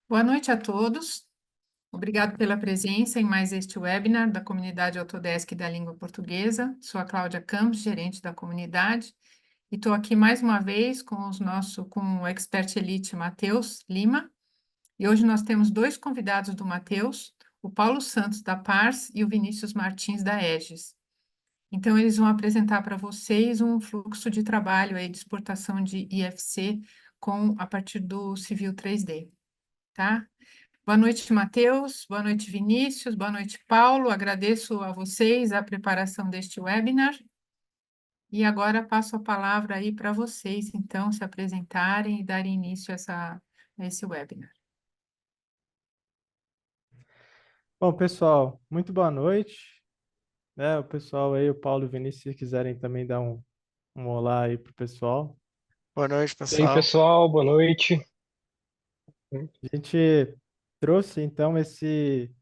Boa noite a todos. Obrigado pela presença em mais este webinar da comunidade Autodesk da língua portuguesa. Sou a Cláudia Campos, gerente da comunidade, e estou aqui mais uma vez com o Expert Elite Matheus Lima. E hoje nós temos dois convidados do Matheus, o Paulo Santos da Pars e o Vinícius Martins da Egis. Então eles vão apresentar para vocês um fluxo de trabalho aí de exportação de IFC a partir do Civil 3D, tá? Boa noite, Matheus. Boa noite, Vinícius. Boa noite, Paulo. Agradeço a vocês a preparação deste webinar. E agora passo a palavra aí para vocês, então, se apresentarem e darem início a esse webinar. Bom, pessoal, muito boa noite. O pessoal aí, o Paulo e o Vinícius, se quiserem também dar um olá aí pro pessoal. Boa noite, E aí, pessoal. pessoal, boa noite. A gente trouxe, então, esse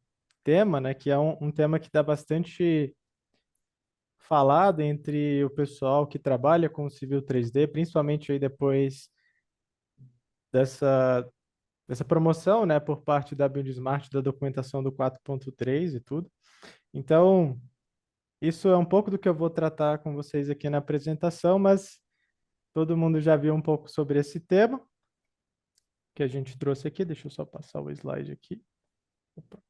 tema, né, que é um tema que está bastante falado entre o pessoal que trabalha com o Civil 3D, principalmente aí depois dessa promoção, né, por parte da BuildSmart, da documentação do 4.3 e tudo. Então, isso é um pouco do que eu vou tratar com vocês aqui na apresentação, mas todo mundo já viu um pouco sobre esse tema que a gente trouxe aqui. Deixa eu só passar o slide aqui. Opa.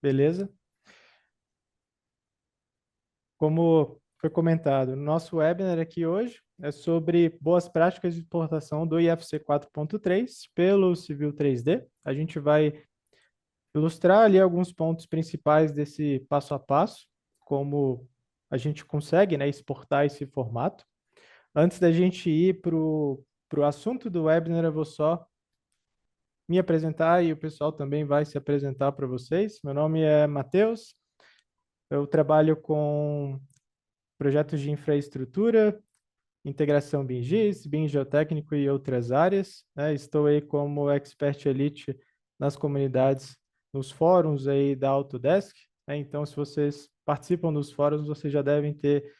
Beleza? Como foi comentado, no nosso webinar aqui hoje é sobre boas práticas de exportação do IFC 4.3 pelo Civil 3D. A gente vai ilustrar ali alguns pontos principais desse passo a passo, como a gente consegue, né, exportar esse formato. Antes da gente ir para o assunto do webinar, eu vou só me apresentar e o pessoal também vai se apresentar para vocês. Meu nome é Matheus, eu trabalho com projetos de infraestrutura, integração BIM-GIS, BIM geotécnico e outras áreas, né? Estou aí como expert elite nas comunidades, nos fóruns aí da Autodesk, né? Então, se vocês participam dos fóruns, vocês já devem ter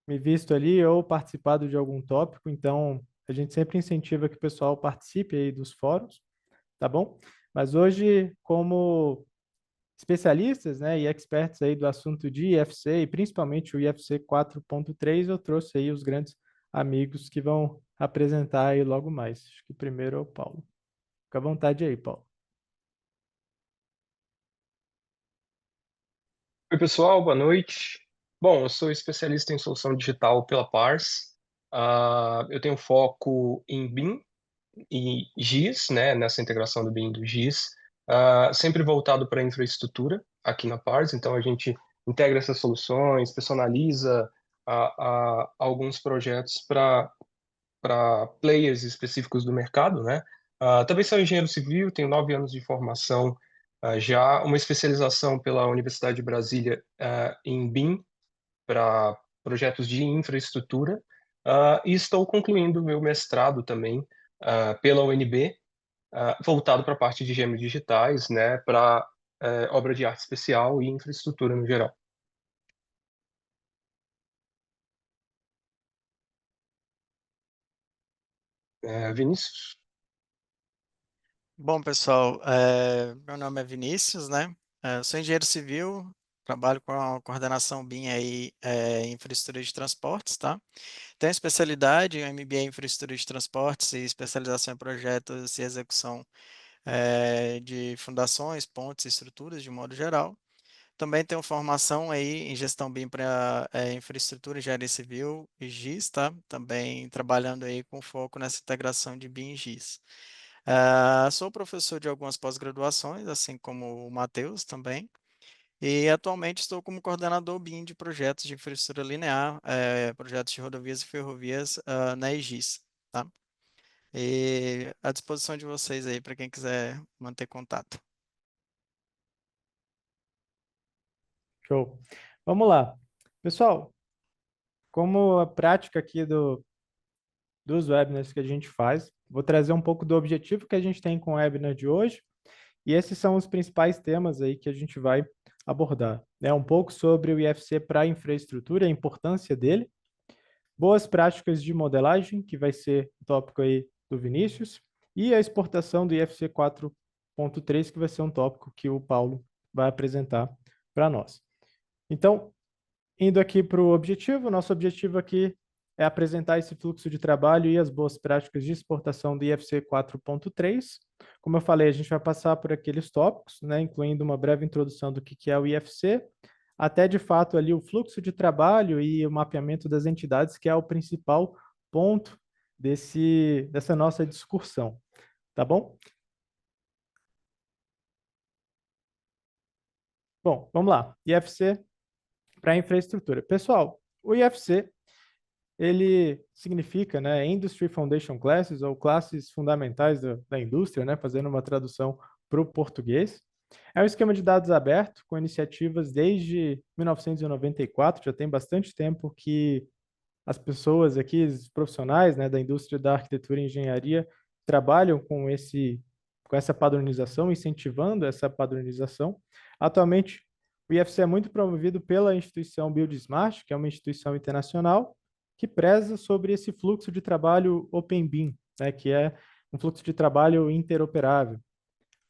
me visto ali ou participado de algum tópico, então a gente sempre incentiva que o pessoal participe aí dos fóruns, tá bom? Mas hoje, como especialistas, né, e experts aí do assunto de IFC, e principalmente o IFC 4.3, eu trouxe aí os grandes amigos que vão apresentar aí logo mais. Acho que primeiro é o Paulo. Fica à vontade aí, Paulo. Oi, pessoal, boa noite. Bom, eu sou especialista em solução digital pela Pars. Eu tenho foco em BIM e GIS, né, nessa integração do BIM e do GIS, sempre voltado para a infraestrutura aqui na Pars. Então, a gente integra essas soluções, personaliza alguns projetos para players específicos do mercado, né? Também sou engenheiro civil, tenho 9 anos de formação, já uma especialização pela Universidade de Brasília em BIM para projetos de infraestrutura, e estou concluindo meu mestrado também pela UNB, voltado para a parte de gêmeos digitais, né? Para obra de arte especial e infraestrutura no geral. Vinícius? Bom, pessoal, meu nome é Vinícius, né? Eu sou engenheiro civil, trabalho com a coordenação BIM aí, em infraestrutura de transportes, tá? Tenho especialidade em MBA em infraestrutura de transportes e especialização em projetos e execução de fundações, pontes e estruturas de modo geral. Também tenho formação aí em gestão BIM para infraestrutura, engenharia civil e GIS, tá? Também trabalhando aí com foco nessa integração de BIM e GIS. Sou professor de algumas pós-graduações, assim como o Matheus também, e atualmente estou como coordenador BIM de projetos de infraestrutura linear, projetos de rodovias e ferrovias na EGIS, tá? E à disposição de vocês aí para quem quiser manter contato. Show. Vamos lá. Pessoal, como a prática aqui dos webinars que a gente faz, vou trazer um pouco do objetivo que a gente tem com o webinar de hoje, e esses são os principais temas aí que a gente vai abordar. É um pouco sobre o IFC para a infraestrutura, a importância dele, boas práticas de modelagem, que vai ser o tópico aí do Vinícius, e a exportação do IFC 4.3, que vai ser um tópico que o Paulo vai apresentar para nós. Então, indo aqui para o objetivo, nosso objetivo aqui é apresentar esse fluxo de trabalho e as boas práticas de exportação do IFC 4.3. Como eu falei, a gente vai passar por aqueles tópicos, né, incluindo uma breve introdução do que é o IFC, até de fato ali o fluxo de trabalho e o mapeamento das entidades, que é o principal ponto dessa nossa discussão, tá bom? Bom, vamos lá. IFC para infraestrutura. Pessoal, o IFC, ele significa, né, Industry Foundation Classes, ou classes fundamentais da indústria, né, fazendo uma tradução para o português. É um esquema de dados aberto, com iniciativas desde 1994, já tem bastante tempo que as pessoas aqui, os profissionais, né, da indústria da arquitetura e engenharia, trabalham com essa padronização, incentivando essa padronização. Atualmente, o IFC é muito promovido pela instituição BuildSmart, que é uma instituição internacional, que preza sobre esse fluxo de trabalho Open BIM, né, que é um fluxo de trabalho interoperável,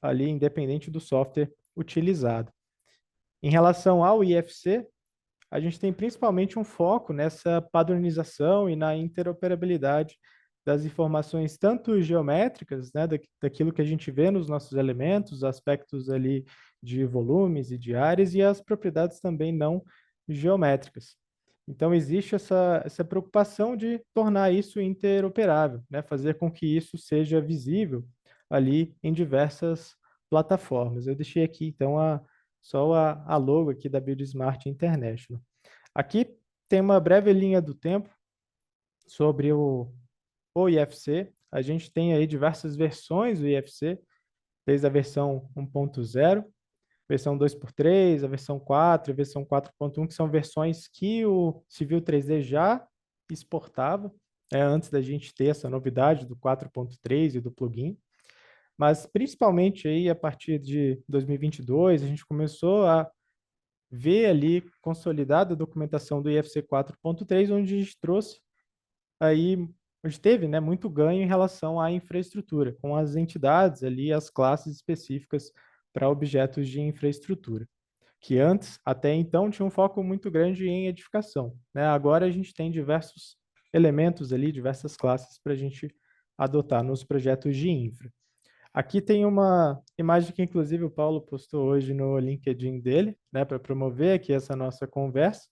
ali independente do software utilizado. Em relação ao IFC, a gente tem principalmente um foco nessa padronização e na interoperabilidade das informações, tanto geométricas, né, daquilo que a gente vê nos nossos elementos, aspectos ali de volumes e de áreas, e as propriedades também não geométricas. Então, existe essa preocupação de tornar isso interoperável, né, fazer com que isso seja visível ali em diversas plataformas. Eu deixei aqui, então, só a logo aqui da BuildSmart International. Aqui tem uma breve linha do tempo sobre o IFC. A gente tem aí diversas versões do IFC, desde a versão 1.0, versão 2x3, a versão 4, a versão 4.1, que são versões que o Civil 3D já exportava, antes da gente ter essa novidade do 4.3 e do plugin. Mas, principalmente aí, a partir de 2022, a gente começou a ver ali consolidada a documentação do IFC 4.3, onde a gente trouxe aí, onde teve, né, muito ganho em relação à infraestrutura, com as entidades ali, as classes específicas para objetos de infraestrutura, que antes, até então, tinha um foco muito grande em edificação, né? Agora a gente tem diversos elementos ali, diversas classes para a gente adotar nos projetos de infra. Aqui tem uma imagem que, inclusive, o Paulo postou hoje no LinkedIn dele, né, para promover aqui essa nossa conversa.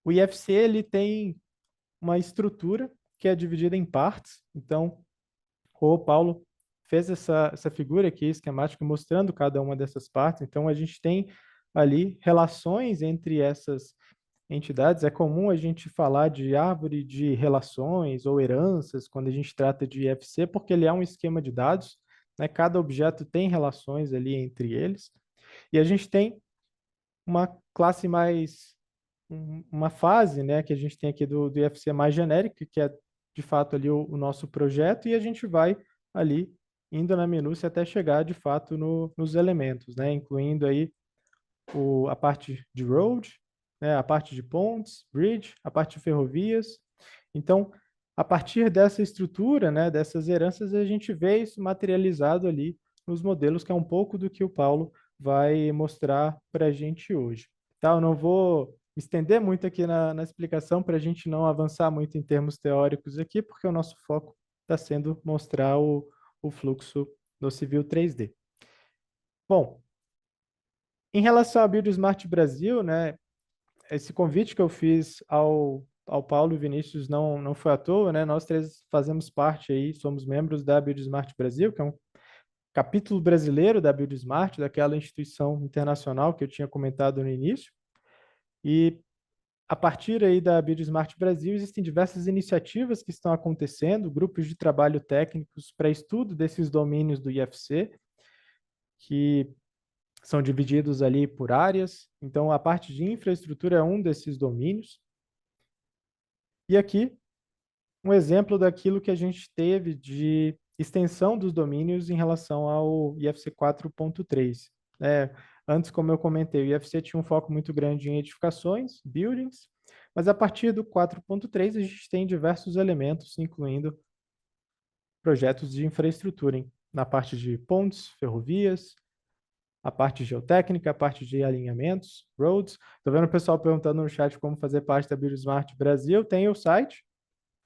O IFC, ele tem uma estrutura que é dividida em partes. Então, o Paulo fez essa figura aqui, esquemática, mostrando cada uma dessas partes. Então, a gente tem ali relações entre essas entidades. É comum a gente falar de árvore de relações ou heranças quando a gente trata de IFC, porque ele é um esquema de dados, né? Cada objeto tem relações ali entre eles. E a gente tem uma classe uma fase, né, que a gente tem aqui do IFC mais genérica, que é de fato ali o nosso projeto, e a gente vai ali indo na minúcia até chegar de fato nos elementos, né, incluindo aí a parte de road, né, a parte de pontes, bridge, a parte de ferrovias. Então, a partir dessa estrutura, né, dessas heranças, a gente vê isso materializado ali nos modelos, que é um pouco do que o Paulo vai mostrar para a gente hoje. Tá? Eu não vou estender muito aqui na explicação para a gente não avançar muito em termos teóricos aqui, porque o nosso foco está sendo mostrar o fluxo no Civil 3D. Bom, em relação à BuildSmart Brasil, né, esse convite que eu fiz ao Paulo e Vinícius não foi à toa, né? Nós três fazemos parte aí, somos membros da BuildSmart Brasil, que é um capítulo brasileiro da BuildSmart, daquela instituição internacional que eu tinha comentado no início. E a partir aí da BuildSmart Brasil existem diversas iniciativas que estão acontecendo, grupos de trabalho técnicos para estudo desses domínios do IFC, que são divididos ali por áreas. Então, a parte de infraestrutura é um desses domínios. E aqui, um exemplo daquilo que a gente teve de extensão dos domínios em relação ao IFC 4.3. Antes, como eu comentei, o IFC tinha um foco muito grande em edificações, buildings, mas a partir do 4.3 a gente tem diversos elementos, incluindo projetos de infraestrutura, na parte de pontes, ferrovias, a parte geotécnica, a parte de alinhamentos, roads. Estou vendo o pessoal perguntando no chat como fazer parte da BioSmart Brasil. Tem o site,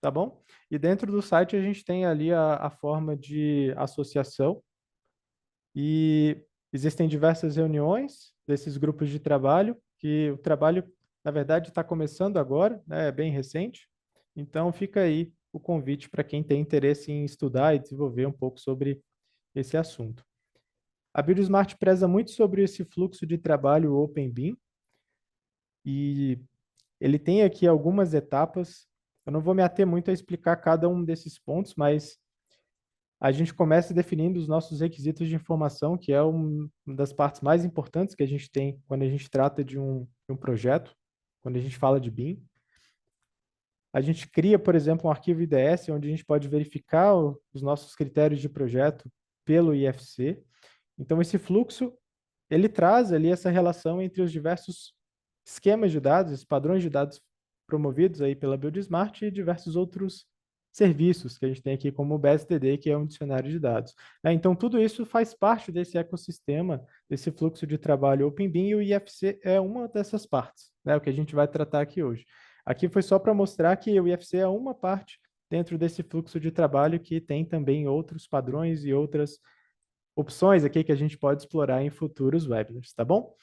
tá bom? E dentro do site a gente tem ali a forma de associação e existem diversas reuniões desses grupos de trabalho, que o trabalho, na verdade, está começando agora, né? É bem recente. Então fica aí o convite para quem tem interesse em estudar e desenvolver um pouco sobre esse assunto. A BuildSmart preza muito sobre esse fluxo de trabalho Open BIM e ele tem aqui algumas etapas. Eu não vou me ater muito a explicar cada um desses pontos, mas a gente começa definindo os nossos requisitos de informação, que é uma das partes mais importantes que a gente tem quando a gente trata de um projeto, quando a gente fala de BIM. A gente cria, por exemplo, um arquivo IDS, onde a gente pode verificar os nossos critérios de projeto pelo IFC. Então, esse fluxo, ele traz ali essa relação entre os diversos esquemas de dados, os padrões de dados promovidos aí pela BuildSmart e diversos outros serviços que a gente tem aqui, como o BSDD, que é um dicionário de dados. Então, tudo isso faz parte desse ecossistema, desse fluxo de trabalho OpenBIM, e o IFC é uma dessas partes, né, o que a gente vai tratar aqui hoje. Aqui foi só para mostrar que o IFC é uma parte dentro desse fluxo de trabalho que tem também outros padrões e outras opções aqui que a gente pode explorar em futuros webinars, tá bom?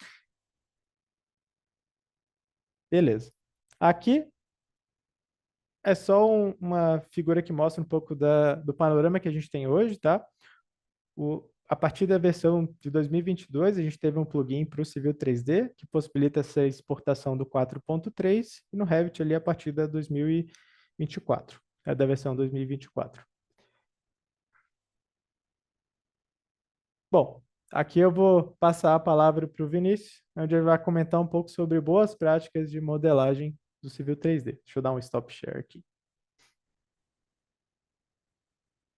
Beleza. Aqui é só uma figura que mostra um pouco do panorama que a gente tem hoje, tá? A partir da versão de 2022, a gente teve um plugin para o Civil 3D, que possibilita essa exportação do 4.3, e no Revit ali a partir da 2024, da versão 2024. Bom, aqui eu vou passar a palavra para o Vinícius, onde ele vai comentar um pouco sobre boas práticas de modelagem do Civil 3D. Deixa eu dar um stop share aqui.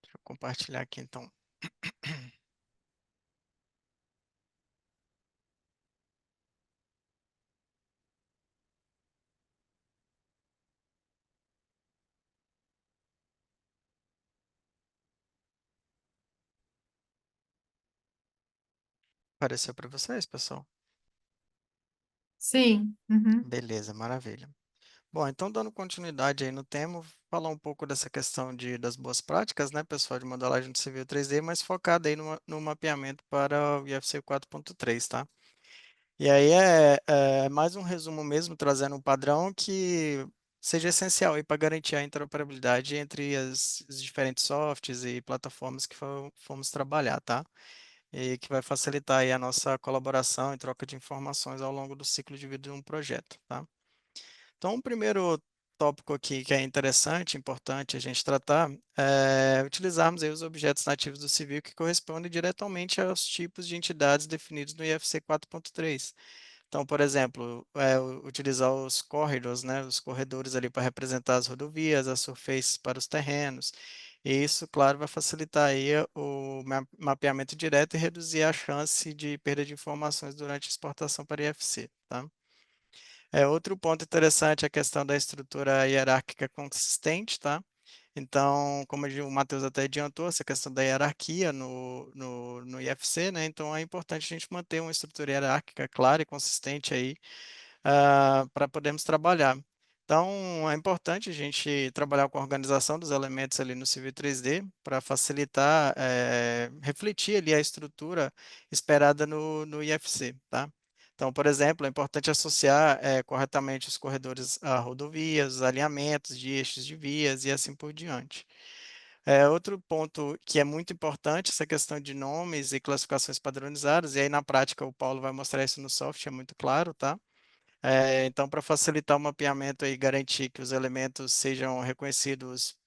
Deixa eu compartilhar aqui, então. Apareceu para vocês, pessoal? Sim. Uhum. Beleza, maravilha. Bom, então dando continuidade aí no tema, vou falar um pouco dessa questão das boas práticas, né, pessoal, de modelagem do Civil 3D, mas focado aí no mapeamento para o IFC 4.3, tá? E aí é mais um resumo mesmo, trazendo um padrão que seja essencial aí para garantir a interoperabilidade entre os diferentes softwares e plataformas que fomos trabalhar, tá? E que vai facilitar aí a nossa colaboração e troca de informações ao longo do ciclo de vida de um projeto, tá? Então, o primeiro tópico aqui que é interessante, importante a gente tratar, é utilizarmos aí os objetos nativos do civil que correspondem diretamente aos tipos de entidades definidos no IFC 4.3. Então, por exemplo, utilizar os corridors, né, os corredores ali para representar as rodovias, as surfaces para os terrenos. E isso, claro, vai facilitar aí o mapeamento direto e reduzir a chance de perda de informações durante a exportação para IFC, tá? Outro ponto interessante é a questão da estrutura hierárquica consistente, tá? Então, como o Matheus até adiantou, essa questão da hierarquia no IFC, né? Então, é importante a gente manter uma estrutura hierárquica clara e consistente aí, para podermos trabalhar. Então, é importante a gente trabalhar com a organização dos elementos ali no Civil 3D para facilitar, refletir ali a estrutura esperada no IFC, tá? Então, por exemplo, é importante associar corretamente os corredores a rodovias, os alinhamentos de eixos de vias e assim por diante. Outro ponto que é muito importante, essa questão de nomes e classificações padronizadas, e aí na prática o Paulo vai mostrar isso no software, é muito claro, tá? Então, para facilitar o mapeamento e garantir que os elementos sejam reconhecidos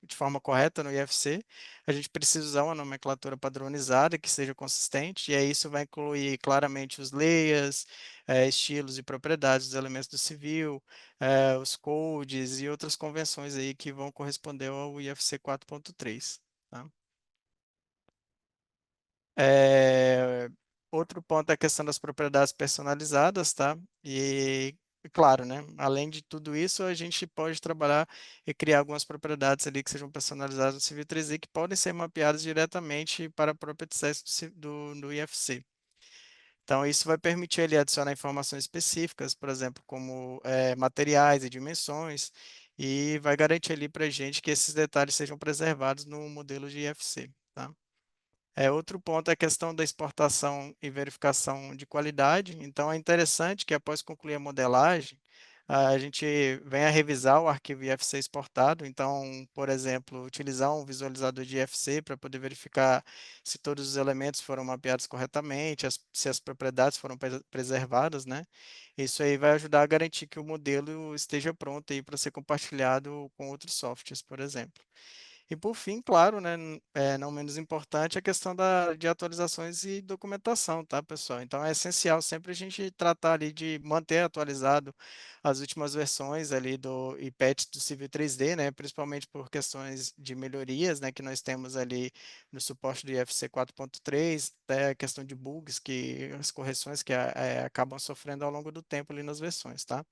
de forma correta no IFC, a gente precisa usar uma nomenclatura padronizada que seja consistente, e aí isso vai incluir claramente os layers, estilos e propriedades dos elementos do civil, os codes e outras convenções aí que vão corresponder ao IFC 4.3, tá? É, Outro ponto é a questão das propriedades personalizadas, tá? E claro, né? Além de tudo isso, a gente pode trabalhar e criar algumas propriedades ali que sejam personalizadas no Civil 3D que podem ser mapeadas diretamente para a própria API do IFC. Então, isso vai permitir ele adicionar informações específicas, por exemplo, como materiais e dimensões, e vai garantir ali para a gente que esses detalhes sejam preservados no modelo de IFC, tá? Outro ponto é a questão da exportação e verificação de qualidade. Então, é interessante que após concluir a modelagem, a gente venha revisar o arquivo IFC exportado. Então, por exemplo, utilizar um visualizador de IFC para poder verificar se todos os elementos foram mapeados corretamente, se as propriedades foram preservadas, né? Isso aí vai ajudar a garantir que o modelo esteja pronto aí para ser compartilhado com outros softwares, por exemplo. E por fim, claro, né, não menos importante, a questão de atualizações e documentação, tá, pessoal? Então é essencial sempre a gente tratar ali de manter atualizado as últimas versões ali e patches do Civil 3D, né, principalmente por questões de melhorias, né, que nós temos ali no suporte do IFC 4.3, até a questão de bugs, as correções que acabam sofrendo ao longo do tempo ali nas versões, tá?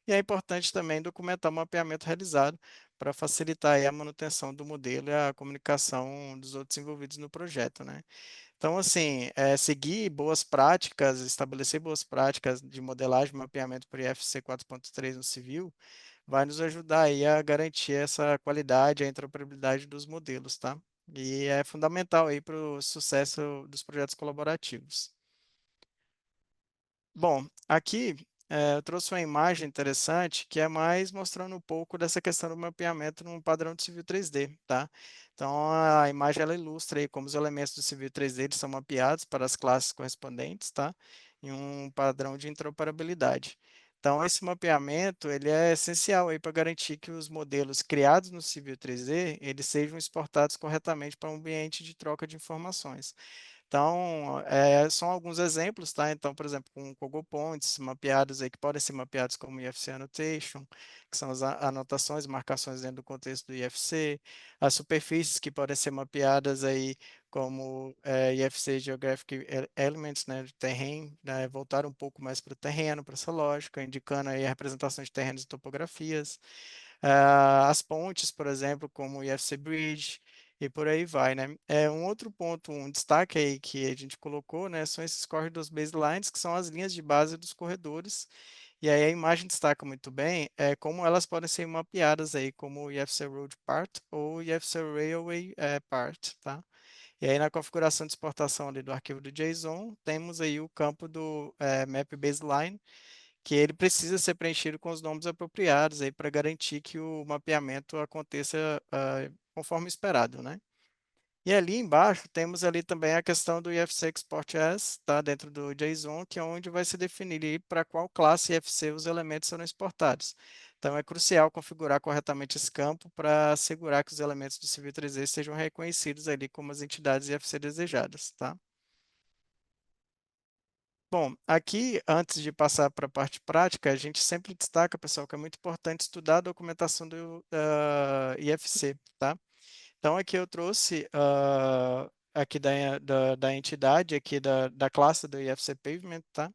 E é importante também documentar o mapeamento realizado para facilitar aí a manutenção do modelo e a comunicação dos outros envolvidos no projeto, né? Então, assim, seguir boas práticas, estabelecer boas práticas de modelagem e mapeamento por IFC 4.3 no civil, vai nos ajudar aí a garantir essa qualidade, a interoperabilidade dos modelos, tá? E é fundamental aí para o sucesso dos projetos colaborativos. Bom, aqui eu trouxe uma imagem interessante que é mais mostrando um pouco dessa questão do mapeamento num padrão de Civil 3D, tá? Então, a imagem ela ilustra aí como os elementos do Civil 3D eles são mapeados para as classes correspondentes, tá? Em um padrão de interoperabilidade. Então, esse mapeamento ele é essencial aí para garantir que os modelos criados no Civil 3D eles sejam exportados corretamente para um ambiente de troca de informações. Então, são alguns exemplos, tá? Então, por exemplo, com Google Points mapeados aí, que podem ser mapeados como IFC Annotation, que são as anotações, marcações dentro do contexto do IFC, as superfícies que podem ser mapeadas aí como IFC Geographic Elements, né, de terreno, né, voltar um pouco mais para o terreno, para essa lógica, indicando aí a representação de terrenos e topografias. As pontes, por exemplo, como o IFC Bridge, e por aí vai, né? Um outro ponto, um destaque aí que a gente colocou, né, são esses corridors baselines, que são as linhas de base dos corredores, e aí a imagem destaca muito bem como elas podem ser mapeadas aí, como o IFC Road Part ou o IFC Railway Part, tá? E aí na configuração de exportação ali do arquivo do JSON, temos aí o campo do Map Baseline, que ele precisa ser preenchido com os nomes apropriados aí para garantir que o mapeamento aconteça conforme esperado, né? E ali embaixo temos ali também a questão do IFC Export As, tá? Dentro do JSON, que é onde vai se definir para qual classe IFC os elementos serão exportados. Então é crucial configurar corretamente esse campo para assegurar que os elementos do Civil 3D sejam reconhecidos ali como as entidades IFC desejadas, tá? Bom, aqui, antes de passar para a parte prática, a gente sempre destaca, pessoal, que é muito importante estudar a documentação do IFC, tá? Então, aqui eu trouxe aqui da entidade, aqui da classe do IFC Pavement, tá?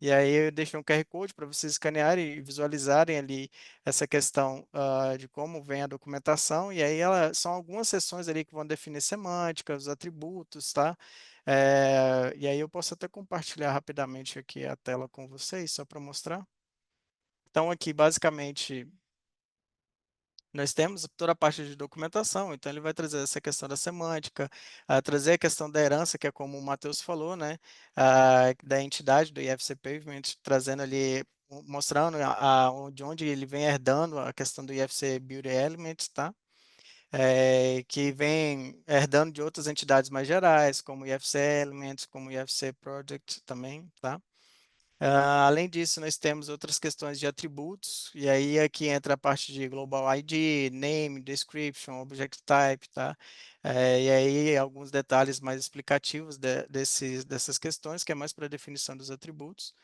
E aí eu deixei um QR Code para vocês escanearem e visualizarem ali essa questão de como vem a documentação. E aí são algumas seções ali que vão definir semântica, os atributos, tá? E aí eu posso até compartilhar rapidamente aqui a tela com vocês, só para mostrar. Então aqui basicamente nós temos toda a parte de documentação, então ele vai trazer essa questão da semântica, trazer a questão da herança, que é como o Matheus falou, né, da entidade do IFC Pavement, trazendo ali, mostrando de onde ele vem herdando a questão do IFC Beauty Elements, tá? Que vem herdando de outras entidades mais gerais, como o IFC Elements, como o IFC Project também, tá? Além disso, nós temos outras questões de atributos, e aí aqui entra a parte de Global ID, Name, Description, Object Type, tá? E aí alguns detalhes mais explicativos dessas questões, que é mais para a definição dos atributos.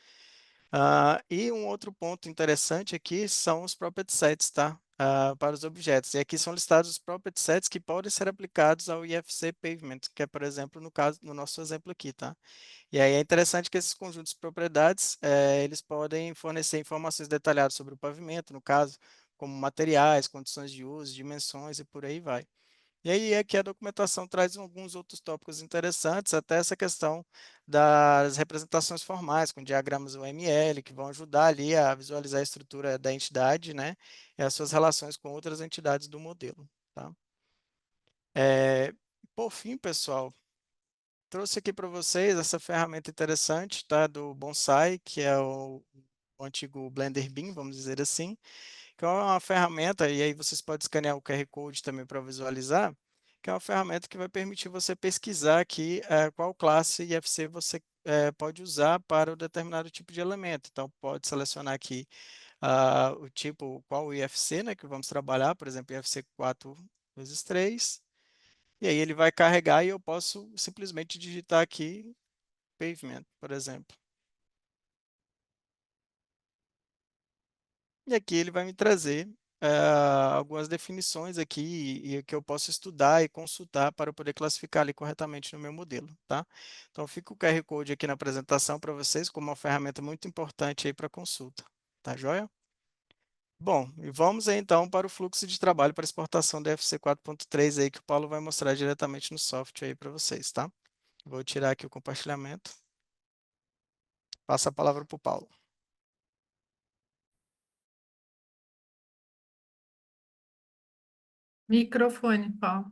E um outro ponto interessante aqui são os property sets, tá? para os objetos. E aqui são listados os property sets que podem ser aplicados ao IFC Pavement, que é, por exemplo, no nosso exemplo aqui, tá? E aí é interessante que esses conjuntos de propriedades, eles podem fornecer informações detalhadas sobre o pavimento, no caso, como materiais, condições de uso, dimensões e por aí vai. E aí aqui a documentação traz alguns outros tópicos interessantes, até essa questão das representações formais, com diagramas UML, que vão ajudar ali a visualizar a estrutura da entidade, né, e as suas relações com outras entidades do modelo, tá? Por fim, pessoal, trouxe aqui para vocês essa ferramenta interessante, tá, do Bonsai, que é o antigo Blender Beam, vamos dizer assim, que é uma ferramenta, e aí vocês podem escanear o QR Code também para visualizar, que é uma ferramenta que vai permitir você pesquisar aqui qual classe IFC você pode usar para o determinado tipo de elemento. Então, pode selecionar aqui o tipo, qual o IFC, né, que vamos trabalhar, por exemplo, IFC 4x3, e aí ele vai carregar e eu posso simplesmente digitar aqui pavement, por exemplo. E aqui ele vai me trazer algumas definições aqui e que eu posso estudar e consultar para eu poder classificar ali corretamente no meu modelo, tá? Então fica o QR Code aqui na apresentação para vocês como uma ferramenta muito importante aí para consulta, tá joia? Bom, e vamos aí então para o fluxo de trabalho para exportação da FC 4.3 aí que o Paulo vai mostrar diretamente no software aí para vocês, tá? Vou tirar aqui o compartilhamento. Passa a palavra para o Paulo. Microfone, Paulo.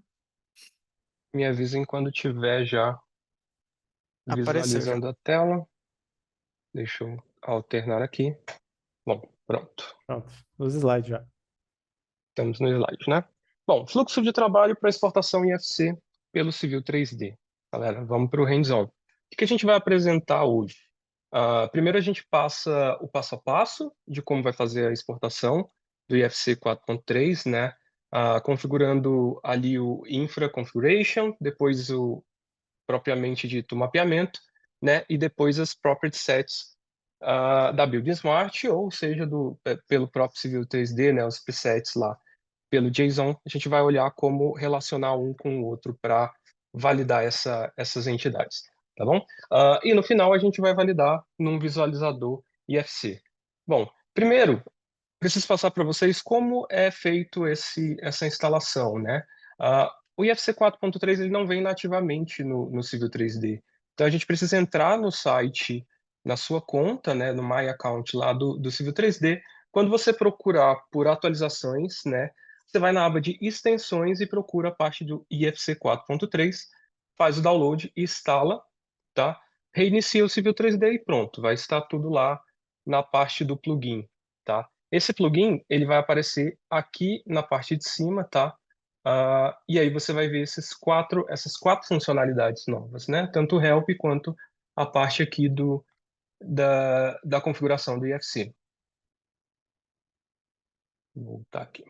Me avisem quando tiver já Apareceu já. visualizando a tela. Deixa eu alternar aqui. Bom, pronto. Pronto, os slides já. Estamos no slide, né? Bom, fluxo de trabalho para exportação IFC pelo Civil 3D. Galera, vamos para o hands-on. O que a gente vai apresentar hoje? Primeiro a gente passa o passo a passo de como vai fazer a exportação do IFC 4.3, né? Configurando ali o Infra Configuration, depois o propriamente dito mapeamento, né? E depois as property sets da Building Smart, ou seja, pelo próprio Civil 3D, né? Os presets lá pelo JSON, a gente vai olhar como relacionar um com o outro para validar essas entidades, tá bom? E no final a gente vai validar num visualizador IFC. Bom, primeiro, preciso passar para vocês como é feito essa instalação, né? O IFC 4.3 ele não vem nativamente no Civil 3D. Então a gente precisa entrar no site, na sua conta, né, no My Account lá do Civil 3D. Quando você procurar por atualizações, né, você vai na aba de extensões e procura a parte do IFC 4.3, faz o download e instala, tá? Reinicia o Civil 3D e pronto, vai estar tudo lá na parte do plugin, tá? Esse plugin, ele vai aparecer aqui na parte de cima, tá? E aí você vai ver essas quatro funcionalidades novas, né? Tanto o help quanto a parte aqui da configuração do IFC. Vou voltar aqui.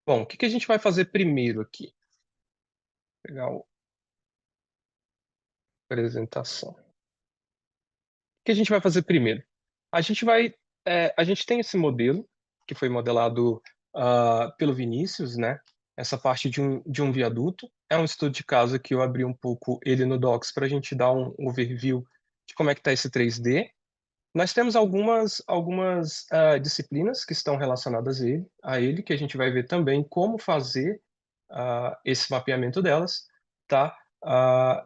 Bom, o que a gente vai fazer primeiro aqui? Vou pegar a apresentação. O que a gente vai fazer primeiro? A gente tem esse modelo que foi modelado pelo Vinícius, né? Essa parte de um viaduto. É um estudo de caso que eu abri um pouco ele no Docs para a gente dar um overview de como é que está esse 3D. Nós temos algumas disciplinas que estão relacionadas a ele, que a gente vai ver também como fazer esse mapeamento delas, tá?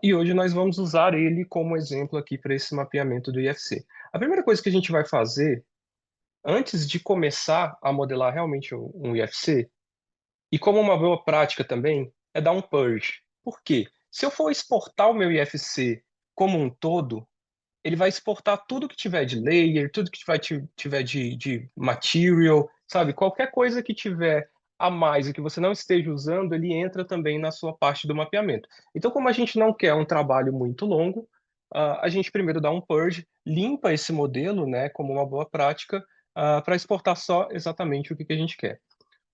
E hoje nós vamos usar ele como exemplo aqui para esse mapeamento do IFC. A primeira coisa que a gente vai fazer, antes de começar a modelar realmente um IFC, e como uma boa prática também, é dar um purge. Por quê? Se eu for exportar o meu IFC como um todo, ele vai exportar tudo que tiver de layer, tudo que tiver de material, sabe? Qualquer coisa que tiver a mais e que você não esteja usando, ele entra também na sua parte do mapeamento. Então, como a gente não quer um trabalho muito longo, a gente primeiro dá um purge, limpa esse modelo, né, como uma boa prática, para exportar só exatamente o que a gente quer.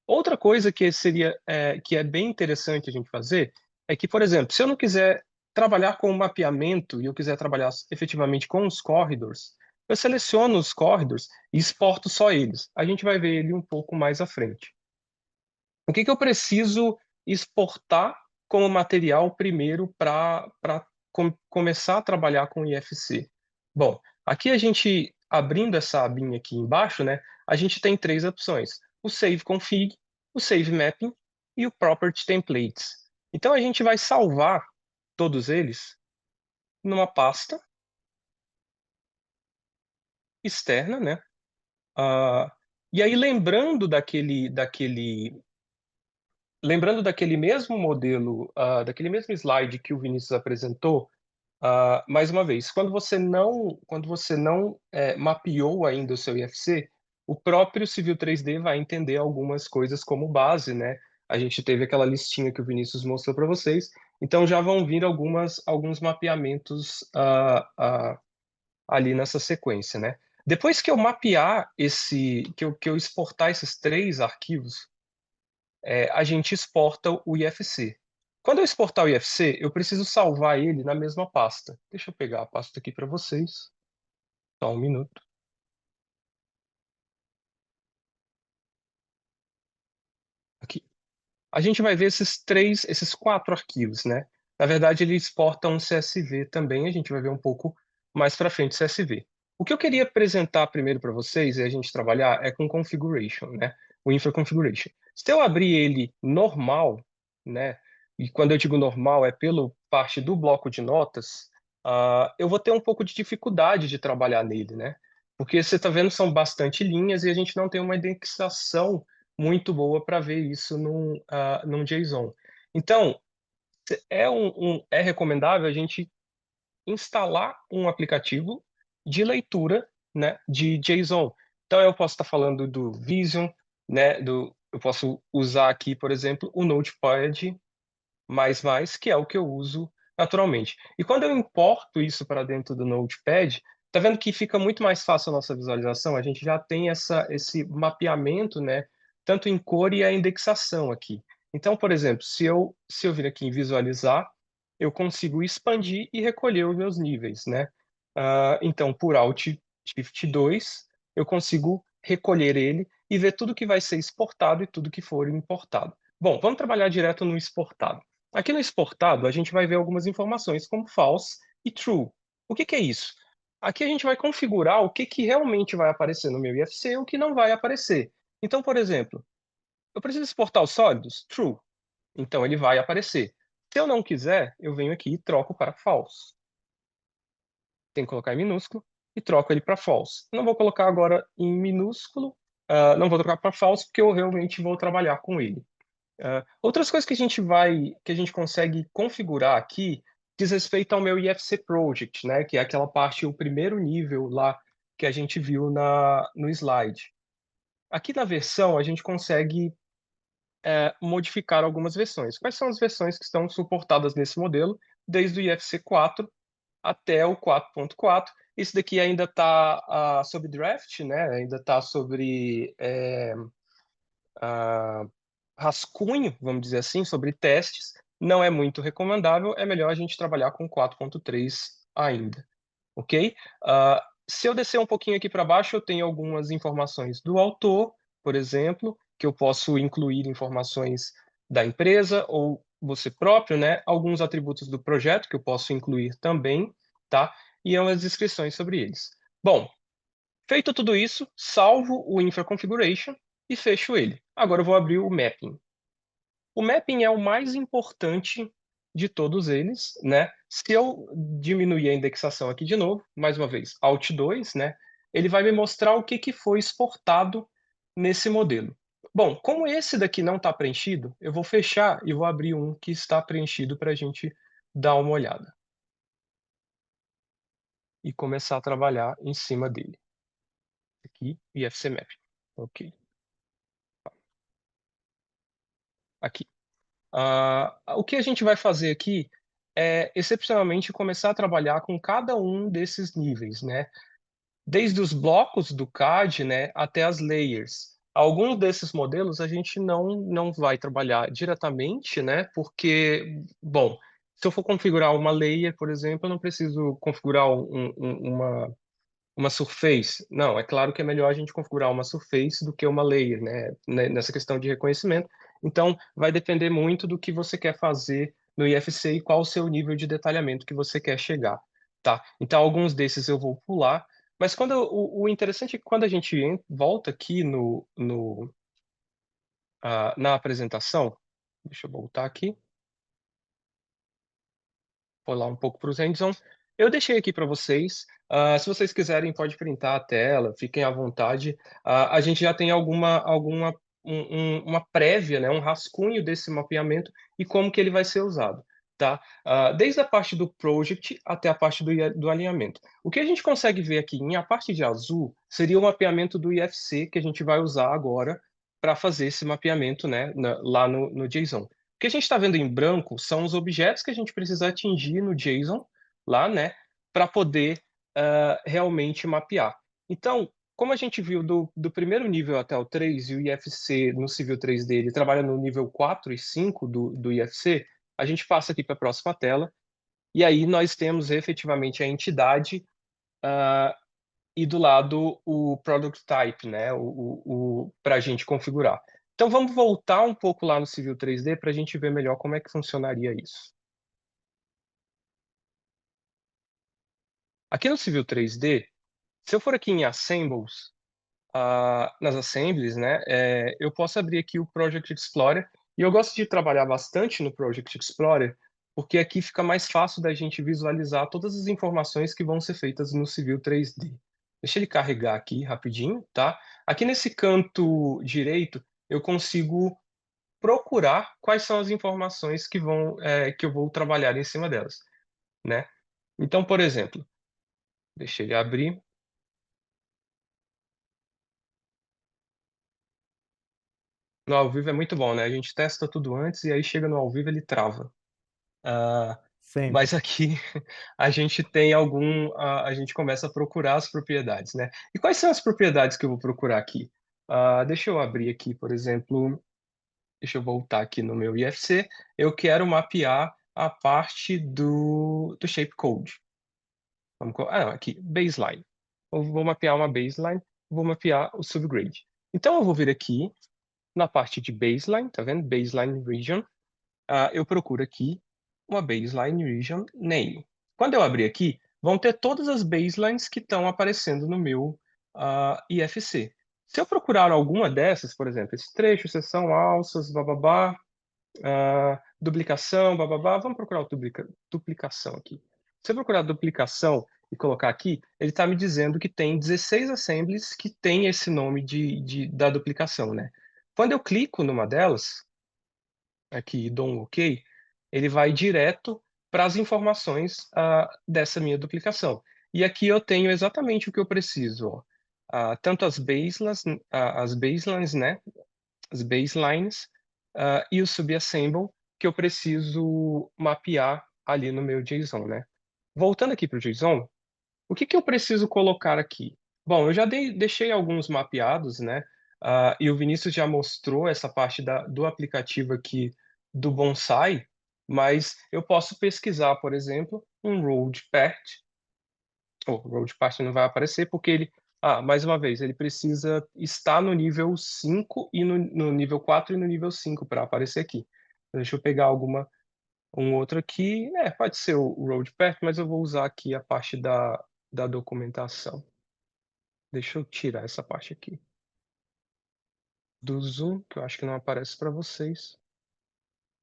Outra coisa que é bem interessante a gente fazer é que, por exemplo, se eu não quiser trabalhar com o mapeamento e eu quiser trabalhar efetivamente com os corridors, eu seleciono os corridors e exporto só eles. A gente vai ver ele um pouco mais à frente. O que eu preciso exportar como material primeiro para começar a trabalhar com IFC? Bom, aqui a gente, abrindo essa abinha aqui embaixo, né, a gente tem 3 opções: o Save Config, o Save Mapping e o Property Templates. Então a gente vai salvar todos eles numa pasta externa, né? E aí lembrando daquele mesmo modelo, daquele mesmo slide que o Vinícius apresentou, mais uma vez, quando você não mapeou ainda o seu IFC, o próprio Civil 3D vai entender algumas coisas como base, né? A gente teve aquela listinha que o Vinícius mostrou para vocês, então já vão vir alguns mapeamentos ali nessa sequência, né? Depois que eu mapear que eu exportar esses 3 arquivos, a gente exporta o IFC. Quando eu exportar o IFC, eu preciso salvar ele na mesma pasta. Deixa eu pegar a pasta aqui para vocês. Só um minuto. Aqui. A gente vai ver esses 4 arquivos, né? Na verdade, ele exporta um CSV também, a gente vai ver um pouco mais para frente o CSV. O que eu queria apresentar primeiro para vocês e a gente trabalhar é com configuration, né? O infra configuration. Se eu abrir ele normal, né? E quando eu digo normal é pela parte do bloco de notas, eu vou ter um pouco de dificuldade de trabalhar nele, né? Porque você está vendo, são bastante linhas e a gente não tem uma indexação muito boa para ver isso num JSON. Então, é recomendável a gente instalar um aplicativo de leitura, né, de JSON. Então, eu posso estar falando do Vision, né, eu posso usar aqui, por exemplo, o Notepad++, que é o que eu uso naturalmente. E quando eu importo isso para dentro do Notepad, tá vendo que fica muito mais fácil a nossa visualização? A gente já tem esse mapeamento, né, tanto em cor e a indexação aqui. Então, por exemplo, se eu vir aqui em visualizar, eu consigo expandir e recolher os meus níveis, né? Então, por Alt Shift 2, eu consigo recolher ele e ver tudo que vai ser exportado e tudo que for importado. Bom, vamos trabalhar direto no exportado. Aqui no exportado, a gente vai ver algumas informações como false e true. O que é isso? Aqui a gente vai configurar o que realmente vai aparecer no meu IFC e o que não vai aparecer. Então, por exemplo, eu preciso exportar os sólidos? True. Então, ele vai aparecer. Se eu não quiser, eu venho aqui e troco para false. Tem que colocar em minúsculo e troco ele para false. Não vou colocar agora em minúsculo, não vou trocar para false, porque eu realmente vou trabalhar com ele. Outras coisas que a gente consegue configurar aqui diz respeito ao meu IFC Project, né, que é aquela parte, o primeiro nível lá que a gente viu no slide. Aqui na versão, a gente consegue modificar algumas versões. Quais são as versões que estão suportadas nesse modelo, desde o IFC 4 até o 4.4? Isso daqui ainda está sob draft, né, ainda está sobre rascunho, vamos dizer assim, sobre testes, não é muito recomendável, é melhor a gente trabalhar com 4.3 ainda, ok? Se eu descer um pouquinho aqui para baixo, eu tenho algumas informações do autor, por exemplo, que eu posso incluir informações da empresa ou você próprio, né? Alguns atributos do projeto que eu posso incluir também, tá? E umas descrições sobre eles. Bom, feito tudo isso, salvo o infra configuration e fecho ele. Agora eu vou abrir o mapping. O mapping é o mais importante de todos eles, né? Se eu diminuir a indexação aqui de novo, mais uma vez, Alt 2, né? Ele vai me mostrar o que foi exportado nesse modelo. Bom, como esse daqui não está preenchido, eu vou fechar e vou abrir um que está preenchido para a gente dar uma olhada. E começar a trabalhar em cima dele. Aqui, IFC Mapping. Ok. Aqui. O que a gente vai fazer aqui é, excepcionalmente, começar a trabalhar com cada um desses níveis, né? Desde os blocos do CAD, né, até as layers. Alguns desses modelos a gente não vai trabalhar diretamente, né? Porque, bom, se eu for configurar uma layer, por exemplo, eu não preciso configurar Uma surface? Não, é claro que é melhor a gente configurar uma surface do que uma layer, né? Nessa questão de reconhecimento. Então, vai depender muito do que você quer fazer no IFC e qual o seu nível de detalhamento que você quer chegar, tá? Então, alguns desses eu vou pular, mas o interessante é que quando a gente volta aqui na apresentação, deixa eu voltar aqui, pular um pouco para os hands-on. Eu deixei aqui para vocês. Se vocês quiserem, pode printar a tela, fiquem à vontade. A gente já tem uma prévia, né, um rascunho desse mapeamento e como que ele vai ser usado, tá? Desde a parte do project até a parte do alinhamento. O que a gente consegue ver aqui em a parte de azul seria o mapeamento do IFC que a gente vai usar agora para fazer esse mapeamento, né, lá no JSON. O que a gente está vendo em branco são os objetos que a gente precisa atingir no JSON, lá, né, para poder realmente mapear. Então, como a gente viu do primeiro nível até o 3, e o IFC no Civil 3D, ele trabalha no nível 4 e 5 do IFC, a gente passa aqui para a próxima tela, e aí nós temos efetivamente a entidade e do lado o product type, né, para a gente configurar. Então vamos voltar um pouco lá no Civil 3D para a gente ver melhor como é que funcionaria isso. Aqui no Civil 3D, se eu for aqui em Assembles, nas assemblies, né, eu posso abrir aqui o Project Explorer, e eu gosto de trabalhar bastante no Project Explorer, porque aqui fica mais fácil da gente visualizar todas as informações que vão ser feitas no Civil 3D. Deixa ele carregar aqui rapidinho, tá? Aqui nesse canto direito, eu consigo procurar quais são as informações que eu vou trabalhar em cima delas, né? Então, por exemplo, deixa ele abrir. No ao vivo é muito bom, né? A gente testa tudo antes e aí chega no ao vivo ele trava. Sempre. Mas aqui a gente tem a gente começa a procurar as propriedades, né? E quais são as propriedades que eu vou procurar aqui? Deixa eu abrir aqui, por exemplo, deixa eu voltar aqui no meu IFC. Eu quero mapear a parte do shapecode. Não, aqui, baseline. Eu vou mapear uma baseline, vou mapear o subgrade. Então eu vou vir aqui na parte de baseline, tá vendo? Baseline region. Eu procuro aqui uma baseline region name. Quando eu abrir aqui, vão ter todas as baselines que estão aparecendo no meu IFC. Se eu procurar alguma dessas, por exemplo, esse trecho, seção, alças, bababá, duplicação, bababá, vamos procurar duplicação aqui. Se eu procurar duplicação e colocar aqui, ele está me dizendo que tem 16 assemblies que tem esse nome da duplicação, né? Quando eu clico numa delas, aqui e dou um OK, ele vai direto para as informações dessa minha duplicação. E aqui eu tenho exatamente o que eu preciso, ó. Tanto as baselines, né? As baselines e o subassemble que eu preciso mapear ali no meu JSON, né? Voltando aqui para o JSON, o que eu preciso colocar aqui? Bom, eu já deixei alguns mapeados, né? E o Vinícius já mostrou essa parte do aplicativo aqui do Bonsai, mas eu posso pesquisar, por exemplo, um road path. O road path não vai aparecer porque ele, mais uma vez, ele precisa estar no nível 5 e no nível 4 e no nível 5 para aparecer aqui. Deixa eu pegar um outro aqui. Pode ser o road path, mas eu vou usar aqui a parte da documentação. Deixa eu tirar essa parte aqui do zoom, que eu acho que não aparece para vocês.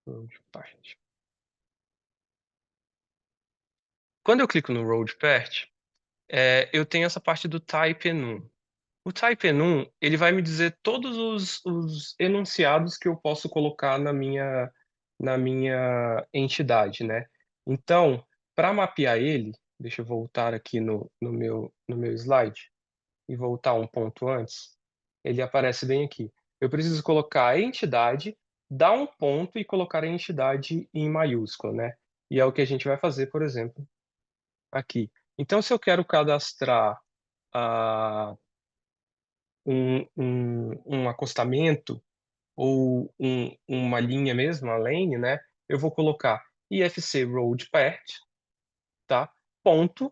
Road path. Quando eu clico no road path, eu tenho essa parte do type enum. O type enum, ele vai me dizer todos os enunciados que eu posso colocar na minha entidade, né? Então, para mapear ele, deixa eu voltar aqui no meu slide e voltar um ponto antes, ele aparece bem aqui. Eu preciso colocar a entidade, dar um ponto e colocar a entidade em maiúsculo, né? E é o que a gente vai fazer, por exemplo, aqui. Então, se eu quero cadastrar um acostamento ou uma linha mesmo, a lane, né? Eu vou colocar IFC Road Path, tá? Ponto.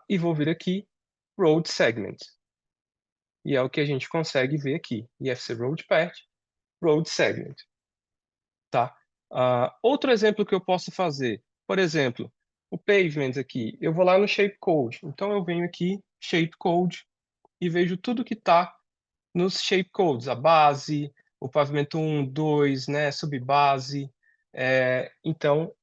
e vou vir aqui, Road Segment. E é o que a gente consegue ver aqui, IFC Road Path, Road Segment. Tá? Outro exemplo que eu posso fazer, por exemplo, o Pavement aqui, eu vou lá no Shape Code. Então eu venho aqui, Shape Code, e vejo tudo que está nos Shape Codes, a base, o pavimento 1, 2, né, subbase. Então,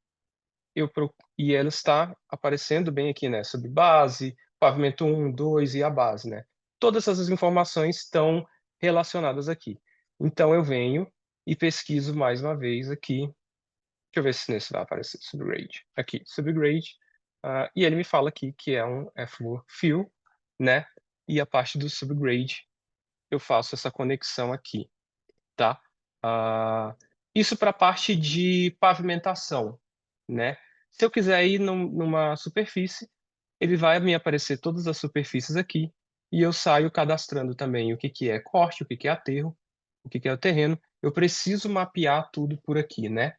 e ela está aparecendo bem aqui, né, subbase, pavimento 1, 2 e a base, né. Todas essas informações estão relacionadas aqui. Então, eu venho e pesquiso mais uma vez aqui. Deixa eu ver se nesse vai aparecer subgrade. Aqui, subgrade. E ele me fala aqui que é um F4 fill, né? E a parte do subgrade eu faço essa conexão aqui, tá? Isso para a parte de pavimentação, né? Se eu quiser ir numa superfície, ele vai me aparecer todas as superfícies aqui e eu saio cadastrando também o que que é corte, o que que é aterro, o que que é o terreno. Eu preciso mapear tudo por aqui, né?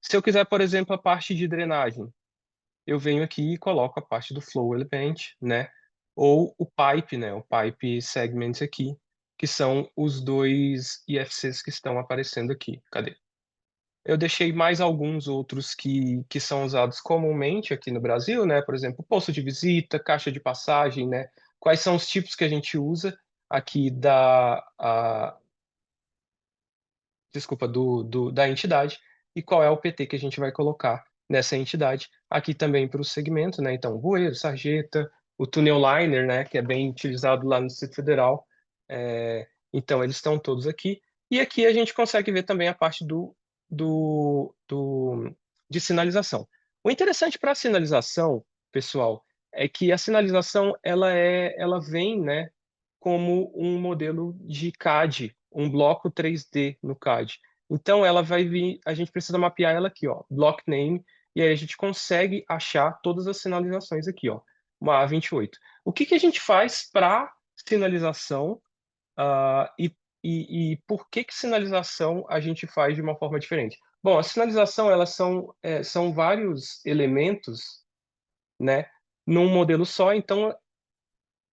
Se eu quiser, por exemplo, a parte de drenagem, eu venho aqui e coloco a parte do flow element, né? Ou o pipe, né? O pipe segment aqui, que são os dois IFCs que estão aparecendo aqui. Cadê? Eu deixei mais alguns outros que são usados comumente aqui no Brasil, né? Por exemplo, posto de visita, caixa de passagem, né? Quais são os tipos que a gente usa aqui da entidade e qual é o PT que a gente vai colocar nessa entidade. Aqui também para o segmento, né? Então, bueiro, sarjeta, o tunnel liner, né? Que é bem utilizado lá no Distrito Federal. Então, eles estão todos aqui. E aqui a gente consegue ver também a parte de sinalização. O interessante para a sinalização, pessoal, é que a sinalização ela vem, né, como um modelo de CAD, um bloco 3D no CAD. Então ela vai vir, a gente precisa mapear ela aqui, ó, block name, e aí a gente consegue achar todas as sinalizações aqui, ó, uma A28. O que que a gente faz para sinalização e por que sinalização a gente faz de uma forma diferente? Bom, a sinalização, elas são vários elementos, né, num modelo só, então,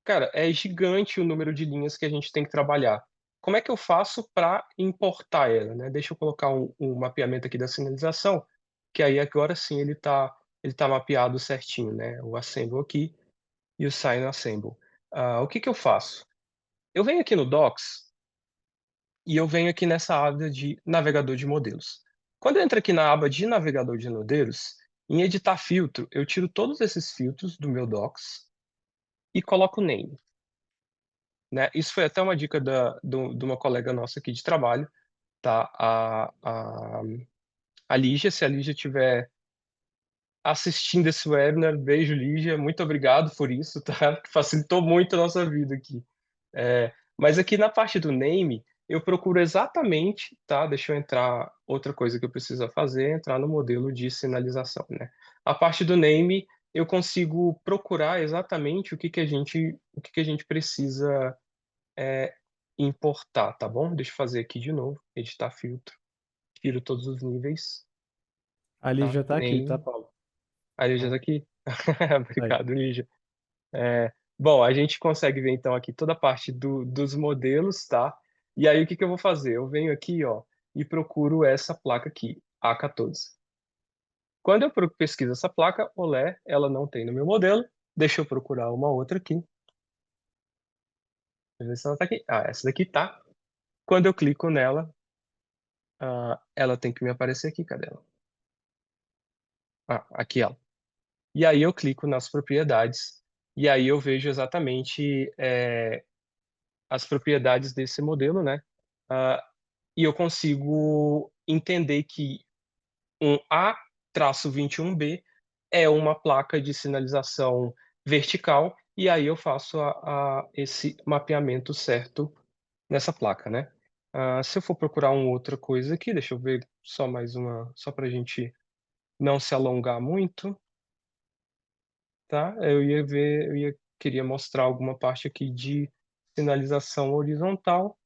cara, é gigante o número de linhas que a gente tem que trabalhar. Como é que eu faço para importar ela, né? Deixa eu colocar um mapeamento aqui da sinalização, que aí agora sim ele tá mapeado certinho, né? O assemble aqui e o sign assemble. O que que eu faço? Eu venho aqui no Docs e eu venho aqui nessa aba de navegador de modelos. Quando eu entro aqui na aba de navegador de modelos, em editar filtro, eu tiro todos esses filtros do meu Docs e coloco name. Né? Isso foi até uma dica de uma colega nossa aqui de trabalho, tá? A Lígia, se a Lígia estiver assistindo esse webinar, beijo, Lígia, muito obrigado por isso, tá? Facilitou muito a nossa vida aqui. Mas aqui na parte do name, eu procuro exatamente, tá? Deixa eu entrar, outra coisa que eu preciso fazer, é entrar no modelo de sinalização, né? A parte do name, eu consigo procurar exatamente o que que a gente precisa importar, tá bom? Deixa eu fazer aqui de novo, editar filtro, tiro todos os níveis, Ali tá? já está aqui, tá, Name, Paulo? a Lígia tá Então, aqui? aí. Obrigado, Lígia. Bom, a gente consegue ver então aqui toda a parte dos modelos, tá? E aí o que que eu vou fazer? Eu venho aqui, ó, e procuro essa placa aqui, A14. Quando eu pesquiso essa placa, olé, ela não tem no meu modelo. Deixa eu procurar uma outra aqui. Deixa eu ver se ela tá aqui. Essa daqui tá. Quando eu clico nela, ela tem que me aparecer aqui. Cadê ela? Aqui ela. E aí eu clico nas propriedades. E aí eu vejo exatamente as propriedades desse modelo, né? E eu consigo entender que um A-21B é uma placa de sinalização vertical, e aí eu faço esse mapeamento certo nessa placa, né? Se eu for procurar uma outra coisa aqui, deixa eu ver só mais uma, só para a gente não se alongar muito, tá? Queria mostrar alguma parte aqui de sinalização horizontal.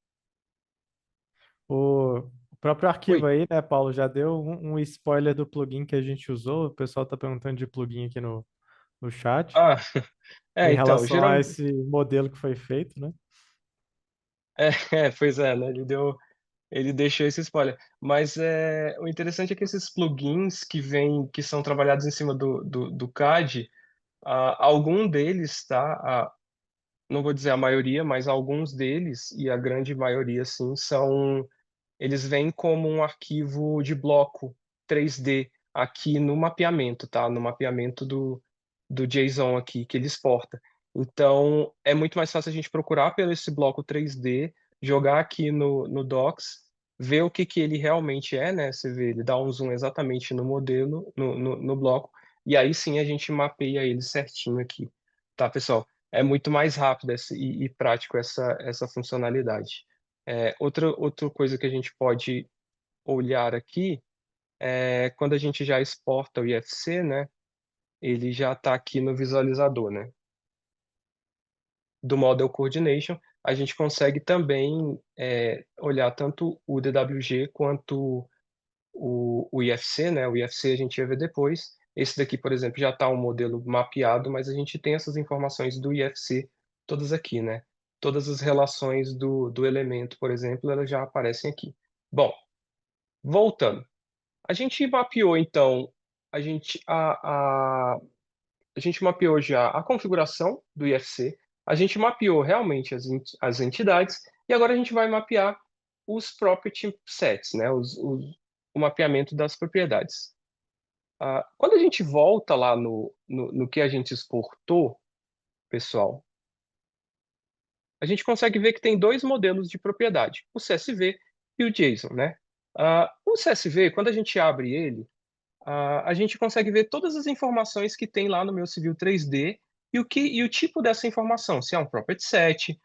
O próprio arquivo Oi. aí, né, Paulo, já deu um spoiler do plugin que a gente usou. O pessoal está perguntando de plugin aqui no chat Ah, em então, relação a geralmente, esse modelo que foi feito, né? pois é, né? Ele deixou esse spoiler. Mas o interessante é que esses plugins que são trabalhados em cima do CAD, algum deles, tá? Não vou dizer a maioria, mas alguns deles, e a grande maioria, sim, eles vêm como um arquivo de bloco 3D aqui no mapeamento, tá? No mapeamento do JSON aqui, que ele exporta. Então, é muito mais fácil a gente procurar pelo esse bloco 3D, jogar aqui no Docs, ver o que ele realmente é, né? Você vê, ele dá um zoom exatamente no modelo, no bloco, e aí sim a gente mapeia ele certinho aqui, tá, pessoal? É muito mais rápido e prático essa funcionalidade. Outra coisa que a gente pode olhar aqui é quando a gente já exporta o IFC, né? Ele já está aqui no visualizador, né? Do Model Coordination, a gente consegue também olhar tanto o DWG quanto o IFC, né? O IFC a gente ia ver depois. Esse daqui, por exemplo, já está um modelo mapeado, mas a gente tem essas informações do IFC todas aqui, né? Todas as relações do elemento, por exemplo, elas já aparecem aqui. Bom, voltando. A gente mapeou, então, a gente, a gente mapeou já a configuração do IFC, a gente mapeou realmente as entidades, e agora a gente vai mapear os property sets, né? O mapeamento das propriedades. Quando a gente volta lá no que a gente exportou, pessoal, a gente consegue ver que tem dois modelos de propriedade, o CSV e o JSON, né? O CSV, quando a gente abre ele, a gente consegue ver todas as informações que tem lá no meu Civil 3D e o tipo dessa informação, se é um property set,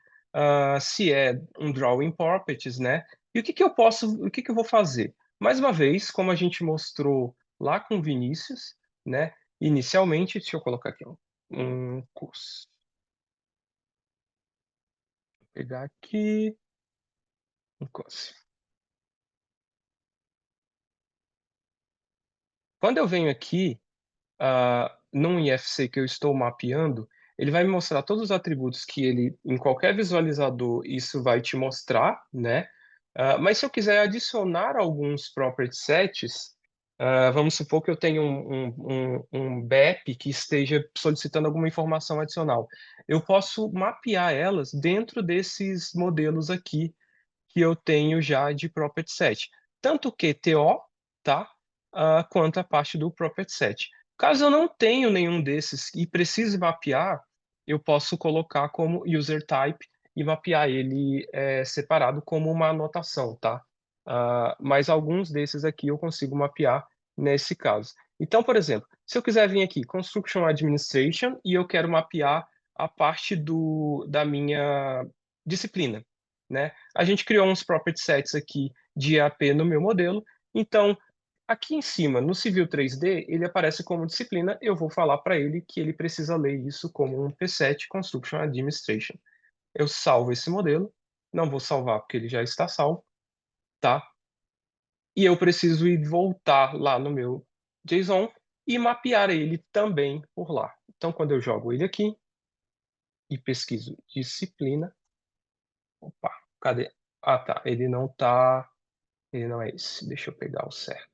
se é um drawing properties, né? E o que eu vou fazer? Mais uma vez, como a gente mostrou lá com o Vinícius, né? Inicialmente, deixa eu colocar aqui um curso. Vou pegar aqui um curso. Quando eu venho aqui num IFC que eu estou mapeando, ele vai me mostrar todos os atributos que ele, em qualquer visualizador, isso vai te mostrar, né? Mas se eu quiser adicionar alguns property sets, vamos supor que eu tenho um BEP que esteja solicitando alguma informação adicional. Eu posso mapear elas dentro desses modelos aqui que eu tenho já de property set. Tanto o QTO, tá? Quanto a parte do property set. Caso eu não tenha nenhum desses e precise mapear, eu posso colocar como user type e mapear ele separado como uma anotação, tá? Mas alguns desses aqui eu consigo mapear nesse caso. Então, por exemplo, se eu quiser vir aqui, Construction Administration, e eu quero mapear a parte da minha disciplina, né? A gente criou uns property sets aqui de EAP no meu modelo, então aqui em cima, no Civil 3D, ele aparece como disciplina, eu vou falar para ele que ele precisa ler isso como um P7 Construction Administration. Eu salvo esse modelo, não vou salvar porque ele já está salvo, tá? E eu preciso ir voltar lá no meu JSON e mapear ele também por lá. Então, quando eu jogo ele aqui e pesquiso disciplina, opa, cadê? Ah, tá, ele não é esse. Deixa eu pegar o certo.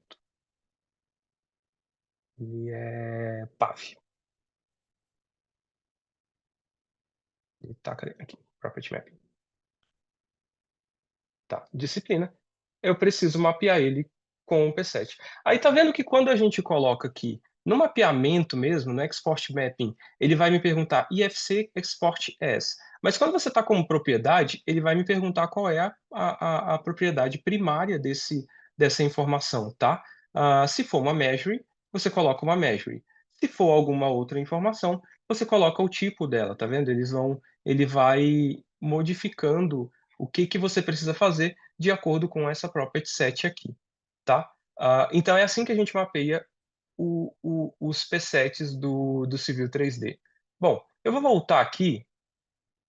Ele é PAV. Ele tá aqui, Property Mapping. Tá, disciplina. Eu preciso mapear ele com o P7. Aí tá vendo que quando a gente coloca aqui no mapeamento mesmo, no Export Mapping, ele vai me perguntar IFC Export As. Mas quando você está como propriedade, ele vai me perguntar qual é a propriedade primária dessa informação, tá? Se for uma Measure, você coloca uma Measure. Se for alguma outra informação, você coloca o tipo dela, tá vendo? Ele vai modificando o que você precisa fazer de acordo com essa property set aqui, tá? Então é assim que a gente mapeia os P7s do Civil 3D. Bom, eu vou voltar aqui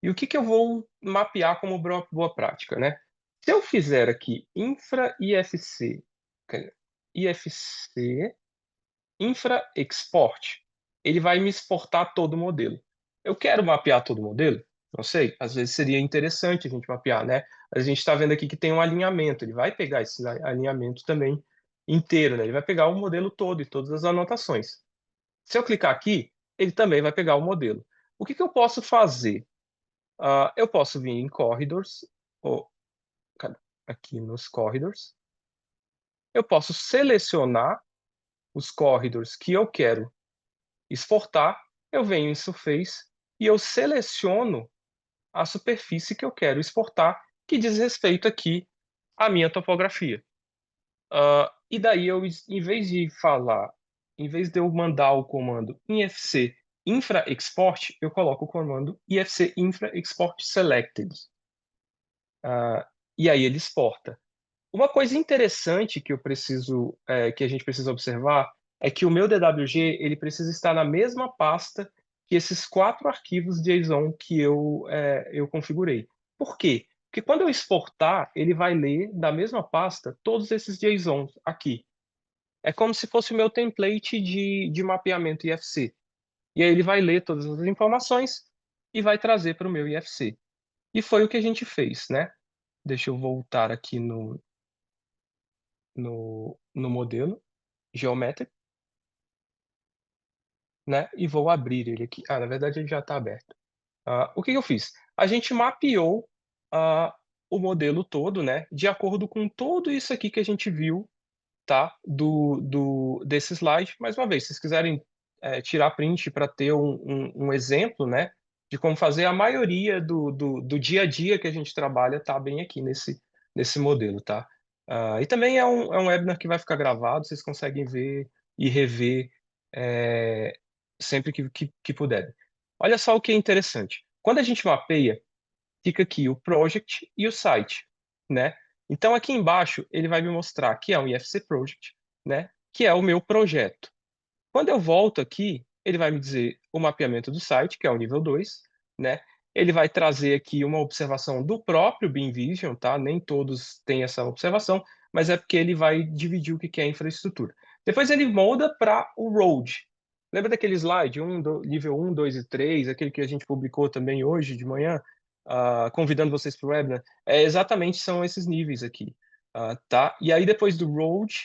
e o que eu vou mapear como boa prática, né? Se eu fizer aqui infra IFC, IFC infra export, ele vai me exportar todo o modelo. Eu quero mapear todo o modelo? Não sei, às vezes seria interessante a gente mapear, né? A gente está vendo aqui que tem um alinhamento, ele vai pegar esse alinhamento também inteiro, né? Ele vai pegar o modelo todo e todas as anotações. Se eu clicar aqui, ele também vai pegar o modelo. O que eu posso fazer? Eu posso vir em Corridors, aqui nos Corridors. Eu posso selecionar os corridors que eu quero exportar, eu venho em Surface e eu seleciono a superfície que eu quero exportar, que diz respeito aqui à minha topografia. E daí eu, em vez de eu mandar o comando ifc infra export, eu coloco o comando ifc infra export selected. E aí ele exporta. Uma coisa interessante que que a gente precisa observar é que o meu DWG ele precisa estar na mesma pasta que esses 4 arquivos JSON que eu configurei. Por quê? Porque quando eu exportar, ele vai ler da mesma pasta todos esses JSONs aqui. É como se fosse o meu template de mapeamento IFC. E aí ele vai ler todas as informações e vai trazer para o meu IFC. E foi o que a gente fez, né? Deixa eu voltar aqui no modelo geométrico, né? E vou abrir ele aqui. Na verdade ele já está aberto. O que eu fiz? A gente mapeou o modelo todo, né? De acordo com tudo isso aqui que a gente viu, tá? Desse slide. Mais uma vez, se vocês quiserem tirar print para ter um exemplo, né? De como fazer, a maioria do dia a dia que a gente trabalha tá bem aqui nesse modelo, tá? E também é um webinar que vai ficar gravado, vocês conseguem ver e rever sempre que puderem. Olha só o que é interessante. Quando a gente mapeia, fica aqui o project e o site, né? Então aqui embaixo ele vai me mostrar que é um IFC project, né? Que é o meu projeto. Quando eu volto aqui, ele vai me dizer o mapeamento do site, que é o nível 2, né? Ele vai trazer aqui uma observação do próprio BeamVision, tá? Nem todos têm essa observação, mas é porque ele vai dividir o que é infraestrutura. Depois ele molda para o road. Lembra daquele slide, nível 1, 2 e 3, aquele que a gente publicou também hoje de manhã, convidando vocês para o webinar? Exatamente, são esses níveis aqui, tá? E aí depois do road,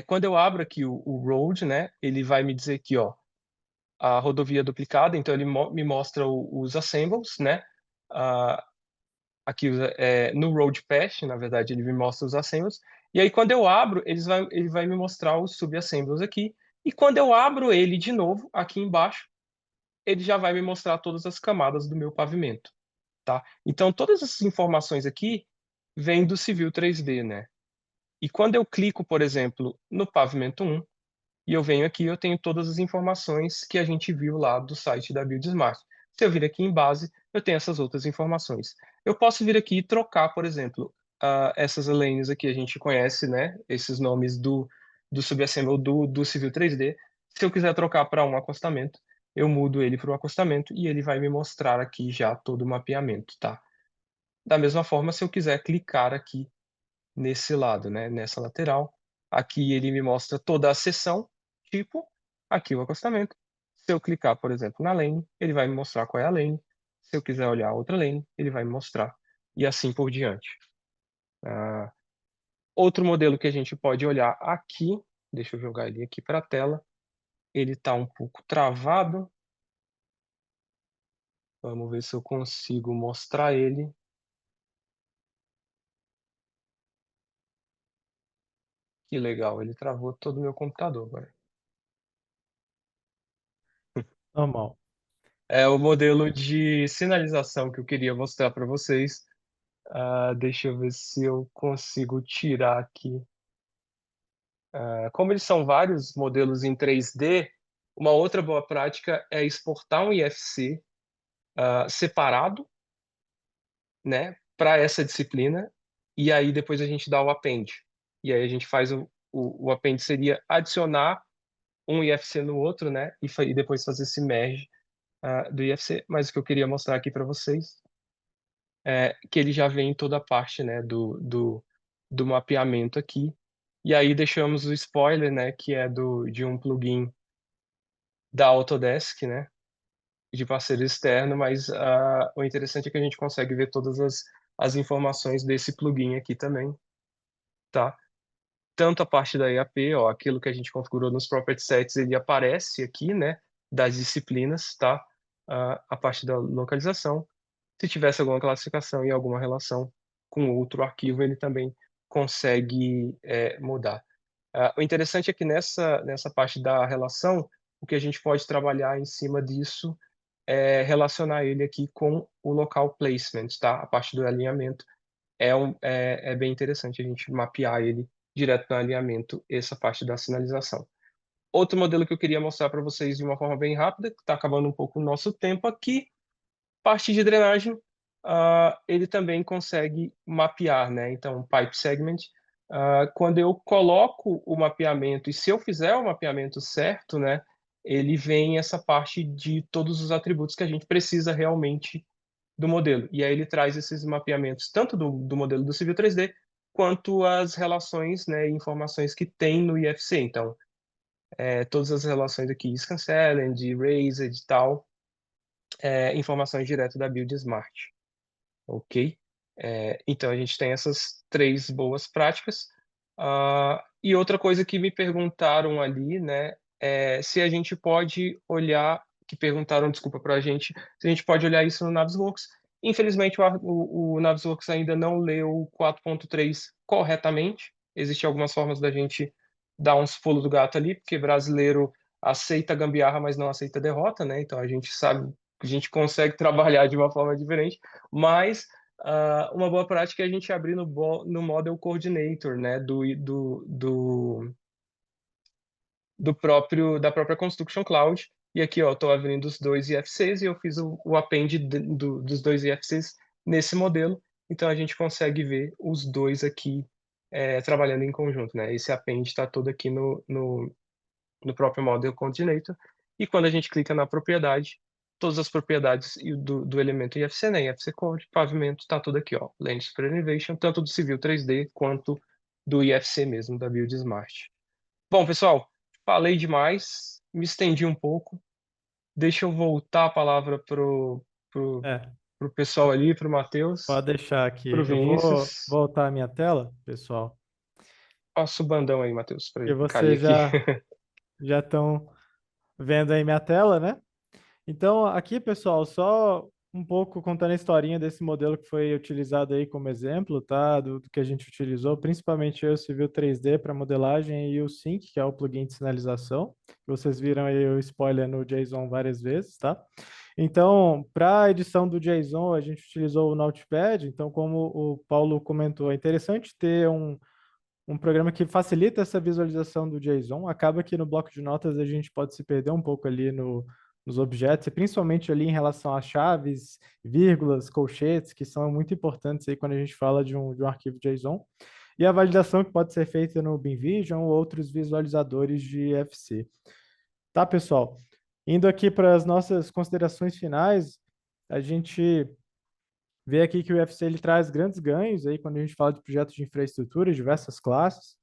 quando eu abro aqui o road, né, ele vai me dizer aqui, ó, a rodovia duplicada, então ele me mostra os assembles, né, aqui no road path, na verdade, ele me mostra os assembles, e aí quando eu abro, ele vai me mostrar os subassembles aqui, e quando eu abro ele de novo, aqui embaixo, ele já vai me mostrar todas as camadas do meu pavimento, tá? Então, todas essas informações aqui vêm do Civil 3D, né? E quando eu clico, por exemplo, no pavimento 1, e eu venho aqui, eu tenho todas as informações que a gente viu lá do site da BuildSmart. Se eu vir aqui em base, eu tenho essas outras informações. Eu posso vir aqui e trocar, por exemplo, essas lanes aqui, a gente conhece, né? Esses nomes do subassemble do Civil 3D. Se eu quiser trocar para um acostamento, eu mudo ele para o acostamento e ele vai me mostrar aqui já todo o mapeamento, tá? Da mesma forma, se eu quiser clicar aqui nesse lado, né? Nessa lateral, aqui ele me mostra toda a seção, tipo, aqui o acostamento. Se eu clicar, por exemplo, na lane, ele vai me mostrar qual é a lane. Se eu quiser olhar outra lane, ele vai me mostrar. E assim por diante. Outro modelo que a gente pode olhar aqui, deixa eu jogar ele aqui para a tela. Ele está um pouco travado. Vamos ver se eu consigo mostrar ele. Que legal, ele travou todo o meu computador agora. Normal. É o modelo de sinalização que eu queria mostrar para vocês. Deixa eu ver se eu consigo tirar aqui. Como eles são vários modelos em 3D, uma outra boa prática é exportar um IFC separado, né, para essa disciplina, e aí depois a gente dá o append. E aí a gente faz o append seria adicionar um IFC no outro, né, e depois fazer esse merge do IFC. Mas o que eu queria mostrar aqui para vocês que ele já vem em toda a parte, né, do mapeamento aqui. E aí deixamos o spoiler, né, que é de um plugin da Autodesk, né? De parceiro externo, mas o interessante é que a gente consegue ver todas as informações desse plugin aqui também, tá? Tanto a parte da EAP, ó, aquilo que a gente configurou nos property sets, ele aparece aqui, né? Das disciplinas, tá? A parte da localização. Se tivesse alguma classificação e alguma relação com outro arquivo, ele também consegue mudar. O interessante é que nessa parte da relação, o que a gente pode trabalhar em cima disso é relacionar ele aqui com o local placement, tá? A parte do alinhamento é bem interessante a gente mapear ele direto no alinhamento, essa parte da sinalização. Outro modelo que eu queria mostrar para vocês de uma forma bem rápida, que está acabando um pouco o nosso tempo aqui, parte de drenagem, ele também consegue mapear, né? Então, pipe segment, quando eu coloco o mapeamento, e se eu fizer o mapeamento certo, né? Ele vem essa parte de todos os atributos que a gente precisa realmente do modelo. E aí ele traz esses mapeamentos, tanto do modelo do Civil 3D, quanto as relações, né, e informações que tem no IFC. Então, todas as relações aqui, Scancelled, Erased e tal, informações direto da Build Smart, ok? Então, a gente tem essas 3 boas práticas. E outra coisa que me perguntaram ali, né, é se a gente pode olhar, que perguntaram, desculpa, para a gente, se a gente pode olhar isso no Navisworks. Infelizmente, o Navisworks ainda não leu o 4.3 corretamente. Existem algumas formas da gente dar uns pulos do gato ali, porque brasileiro aceita gambiarra, mas não aceita derrota, né? Então, a gente sabe que a gente consegue trabalhar de uma forma diferente, mas uma boa prática é a gente abrir no Model Coordinator, né, da própria Construction Cloud. E aqui, ó, estou abrindo os 2 IFCs e eu fiz o append dos 2 IFCs nesse modelo. Então, a gente consegue ver os dois aqui trabalhando em conjunto, né? Esse append está todo aqui no próprio Model Coordinator. E quando a gente clica na propriedade, todas as propriedades do elemento IFC, né? IFC Core, pavimento, está tudo aqui, ó. Land Super Elevation, tanto do Civil 3D quanto do IFC mesmo, da Build Smart. Bom, pessoal, falei demais, me estendi um pouco. Deixa eu voltar a palavra pro É, pessoal ali, pro Matheus, pode deixar aqui. pro Eu vou Vinícius. voltar a minha tela, pessoal, Passa o bandão aí, Matheus, para e ele cair vocês aqui. já estão vendo aí minha tela, né? Então, aqui, pessoal, só um pouco contando a historinha desse modelo que foi utilizado aí como exemplo, tá? Do que a gente utilizou, principalmente o Civil 3D para modelagem e o Sync, que é o plugin de sinalização. Vocês viram aí o spoiler no JSON várias vezes, tá? Então, para a edição do JSON, a gente utilizou o Notepad. Então, como o Paulo comentou, é interessante ter um programa que facilita essa visualização do JSON. Acaba que no bloco de notas a gente pode se perder um pouco ali nos objetos, e principalmente ali em relação às chaves, vírgulas, colchetes, que são muito importantes aí quando a gente fala de um arquivo JSON. E a validação que pode ser feita no BinVision ou outros visualizadores de FC. Tá, pessoal? Indo aqui para as nossas considerações finais, a gente vê aqui que o UFC ele traz grandes ganhos aí quando a gente fala de projetos de infraestrutura, diversas classes.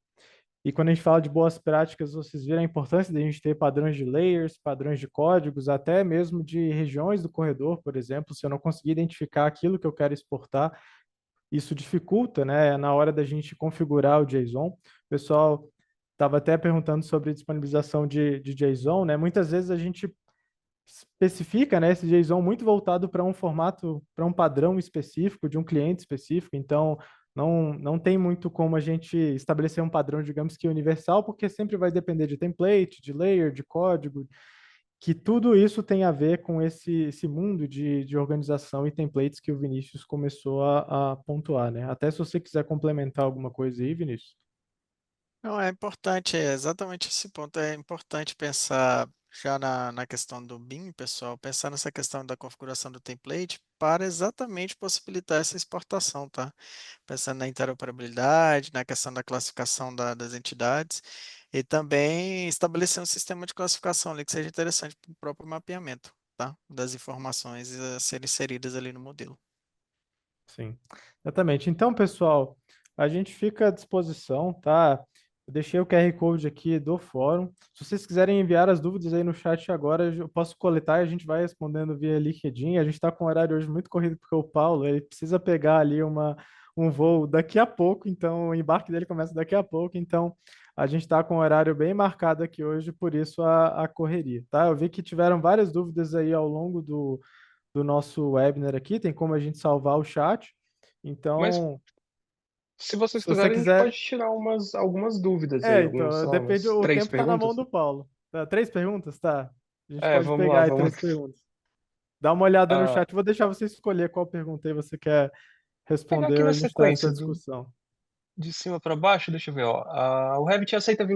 E quando a gente fala de boas práticas, vocês viram a importância de a gente ter padrões de layers, padrões de códigos, até mesmo de regiões do corredor, por exemplo. Se eu não conseguir identificar aquilo que eu quero exportar, isso dificulta, né, na hora da gente configurar o JSON. O pessoal estava até perguntando sobre disponibilização de JSON, né? Muitas vezes a gente especifica, né, esse JSON muito voltado para um formato, para um padrão específico, de um cliente específico, então não tem muito como a gente estabelecer um padrão, digamos que universal, porque sempre vai depender de template, de layer, de código, que tudo isso tem a ver com esse mundo de organização e templates que o Vinícius começou a pontuar, né? Até se você quiser complementar alguma coisa aí, Vinícius. Não, é importante, é exatamente esse ponto. É importante pensar já na questão do BIM, pessoal, pensar nessa questão da configuração do template para exatamente possibilitar essa exportação, tá? Pensando na interoperabilidade, na questão da classificação das entidades e também estabelecer um sistema de classificação ali que seja interessante para o próprio mapeamento, tá? Das informações a serem inseridas ali no modelo. Sim, exatamente. Então, pessoal, a gente fica à disposição, tá? Eu deixei o QR Code aqui do fórum. Se vocês quiserem enviar as dúvidas aí no chat agora, eu posso coletar e a gente vai respondendo via LinkedIn. A gente está com um horário hoje muito corrido, porque o Paulo ele precisa pegar ali um voo daqui a pouco, então o embarque dele começa daqui a pouco, então a gente está com um horário bem marcado aqui hoje, por isso a correria, tá? Eu vi que tiveram várias dúvidas aí ao longo do nosso webinar aqui, tem como a gente salvar o chat. Mas Então, se vocês se você quiserem, a gente pode quiser. tirar algumas dúvidas aí, alguns, Então, sei lá, depende, umas o três tempo tá na mão perguntas. do Paulo. Tá, 3 perguntas? Tá. A gente É, pode vamos pegar lá, aí vamos. 3 perguntas. Dá uma olhada no Ah, chat, vou deixar você escolher qual pergunta aí você quer pegar responder, aqui na a gente está nessa sequência, discussão. de cima para baixo, deixa eu ver, ó. O Revit aceita a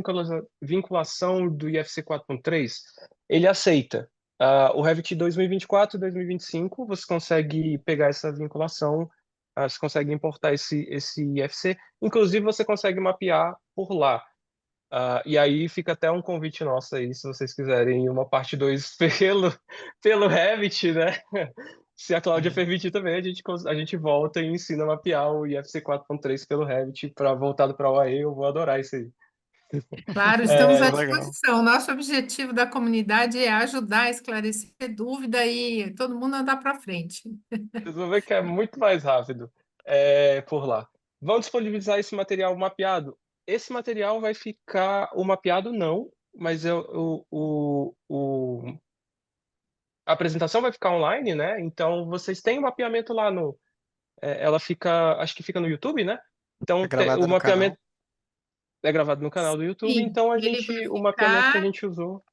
vinculação do IFC 4.3? Ele aceita. O Revit 2024 e 2025, você consegue pegar essa vinculação, você consegue importar esse IFC. Inclusive, você consegue mapear por lá. E aí fica até um convite nosso aí, se vocês quiserem uma parte 2 pelo Revit, né? Se a Cláudia permitir também, a gente volta e ensina a mapear o IFC 4.3 pelo Revit voltado para o OAE, eu vou adorar isso aí. Claro, estamos Muito à É, legal. disposição. Nosso objetivo da comunidade é ajudar a esclarecer dúvida e todo mundo andar para frente. vocês vão ver que é muito mais rápido por lá. Vão disponibilizar esse material mapeado? Esse material vai ficar, o mapeado não, mas a apresentação vai ficar online, né? Então vocês têm o mapeamento lá no. Ela fica, acho que fica no YouTube, né? É Então gravado o no canal. mapeamento é gravado no canal do YouTube, Sim, então ele vai o mapeamento que a ficar, gente usou.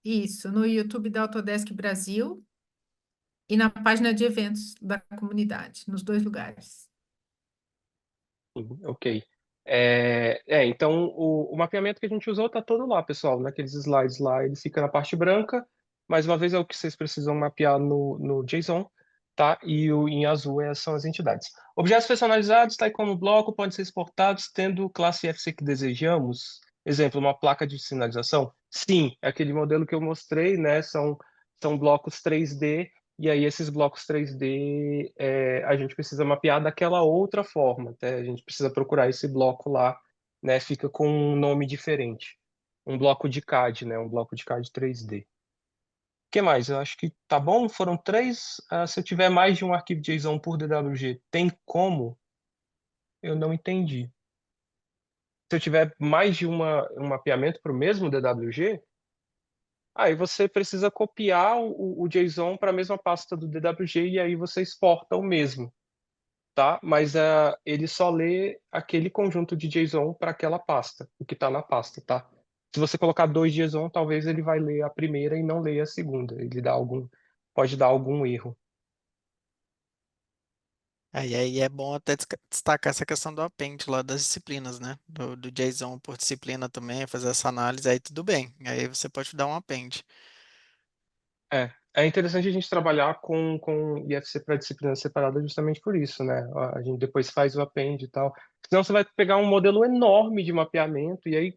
isso, no YouTube da Autodesk Brasil e na página de eventos da comunidade, nos dois lugares. Ok. Então o mapeamento que a gente usou está todo lá, pessoal, naqueles slides lá, ele fica na parte branca. Mais uma vez é o que vocês precisam mapear no JSON, tá? E em azul são as entidades. Objetos personalizados, tá aí como bloco, podem ser exportados tendo classe FC que desejamos. Exemplo, uma placa de sinalização. Sim, é aquele modelo que eu mostrei, né? São blocos 3D e aí esses blocos 3D a gente precisa mapear daquela outra forma, tá? A gente precisa procurar esse bloco lá, né? Fica com um nome diferente. Um bloco de CAD, né? Um bloco de CAD 3D. O que mais? Eu acho que tá bom. Foram três. Se eu tiver mais de um arquivo JSON por DWG, tem como? Eu não entendi. Se eu tiver mais de um mapeamento para o mesmo DWG, aí você precisa copiar o JSON para a mesma pasta do DWG e aí você exporta o mesmo, tá? Mas ele só lê aquele conjunto de JSON para aquela pasta, o que está na pasta, tá? Se você colocar 2 JSON, talvez ele vai ler a primeira e não leia a segunda. Pode dar algum erro. E aí é bom até destacar essa questão do append lá das disciplinas, né? Do JSON por disciplina também, fazer essa análise, aí tudo bem. Aí você pode dar um append. É interessante a gente trabalhar com IFC para disciplina separada justamente por isso, né? A gente depois faz o append e tal. Senão você vai pegar um modelo enorme de mapeamento e aí,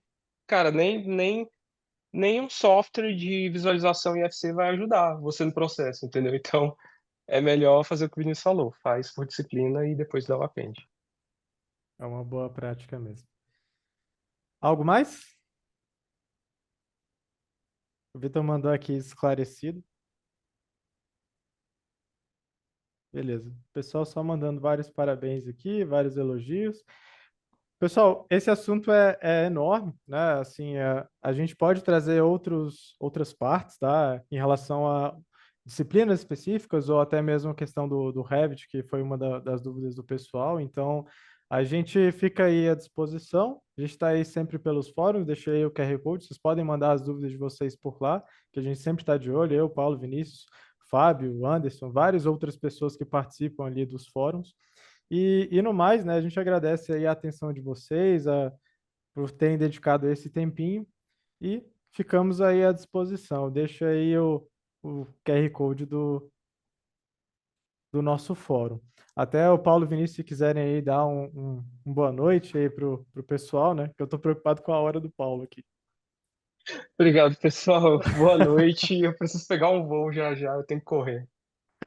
cara, nem um software de visualização IFC vai ajudar você no processo, entendeu? Então, é melhor fazer o que o Vinícius falou, faz por disciplina e depois dá o append. É uma boa prática mesmo. Algo mais? O Vitor mandou aqui esclarecido. Beleza. Pessoal só mandando vários parabéns aqui, vários elogios. Pessoal, esse assunto é enorme, né? Assim, a gente pode trazer outras partes, tá? Em relação a disciplinas específicas ou até mesmo a questão do Revit, que foi uma das dúvidas do pessoal. Então, a gente fica aí à disposição. A gente está aí sempre pelos fóruns, deixei aí o QR Code. Vocês podem mandar as dúvidas de vocês por lá, que a gente sempre está de olho. Eu, Paulo, Vinícius, Fábio, Anderson, várias outras pessoas que participam ali dos fóruns. E no mais, né, a gente agradece aí a atenção de vocês, por terem dedicado esse tempinho e ficamos aí à disposição. Deixa aí o QR Code do nosso fórum. Até o Paulo e Vinícius, se quiserem aí dar um boa noite aí pro pessoal, né, que eu estou preocupado com a hora do Paulo aqui. Obrigado, pessoal. Boa noite. Eu preciso pegar um voo já já, eu tenho que correr.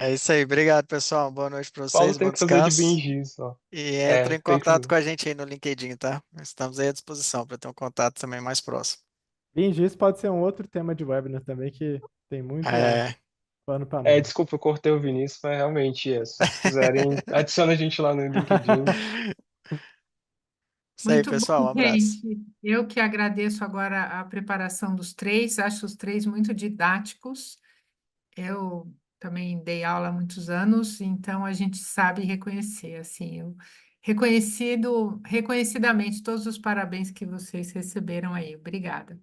É isso aí. Obrigado, pessoal. Boa noite para Paulo vocês, tem bom que fazer de descanso. BIM/GIS, ó. E É, entre em tem que contato fazer. com a gente aí no LinkedIn, tá? Estamos aí à disposição para ter um contato também mais próximo. BIM/GIS pode ser um outro tema de webinar também que tem muito É, pano para É, manga. desculpa, eu cortei o Vinícius, mas realmente, se vocês quiserem, adiciona a gente lá no LinkedIn. Isso aí, Muito pessoal. bom, Um abraço. gente. Eu que agradeço agora a preparação dos três, acho os três muito didáticos. Eu também dei aula há muitos anos, então a gente sabe reconhecer, assim, reconhecidamente todos os parabéns que vocês receberam aí. Obrigada.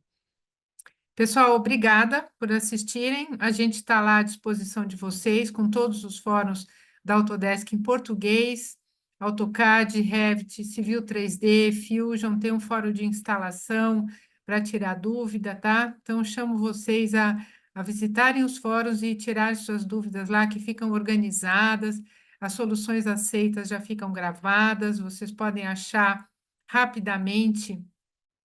Pessoal, obrigada por assistirem. A gente está lá à disposição de vocês com todos os fóruns da Autodesk em português, AutoCAD, Revit, Civil 3D, Fusion, tem um fórum de instalação para tirar dúvida, tá? Então, chamo vocês a visitarem os fóruns e tirarem suas dúvidas lá, que ficam organizadas, as soluções aceitas já ficam gravadas, vocês podem achar rapidamente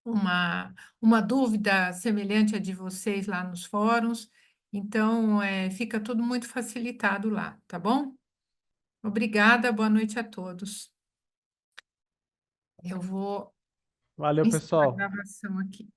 uma dúvida semelhante à de vocês lá nos fóruns. Então, fica tudo muito facilitado lá, tá bom? Obrigada, boa noite a todos. Eu vou Valeu, encerrar a pessoal. gravação aqui.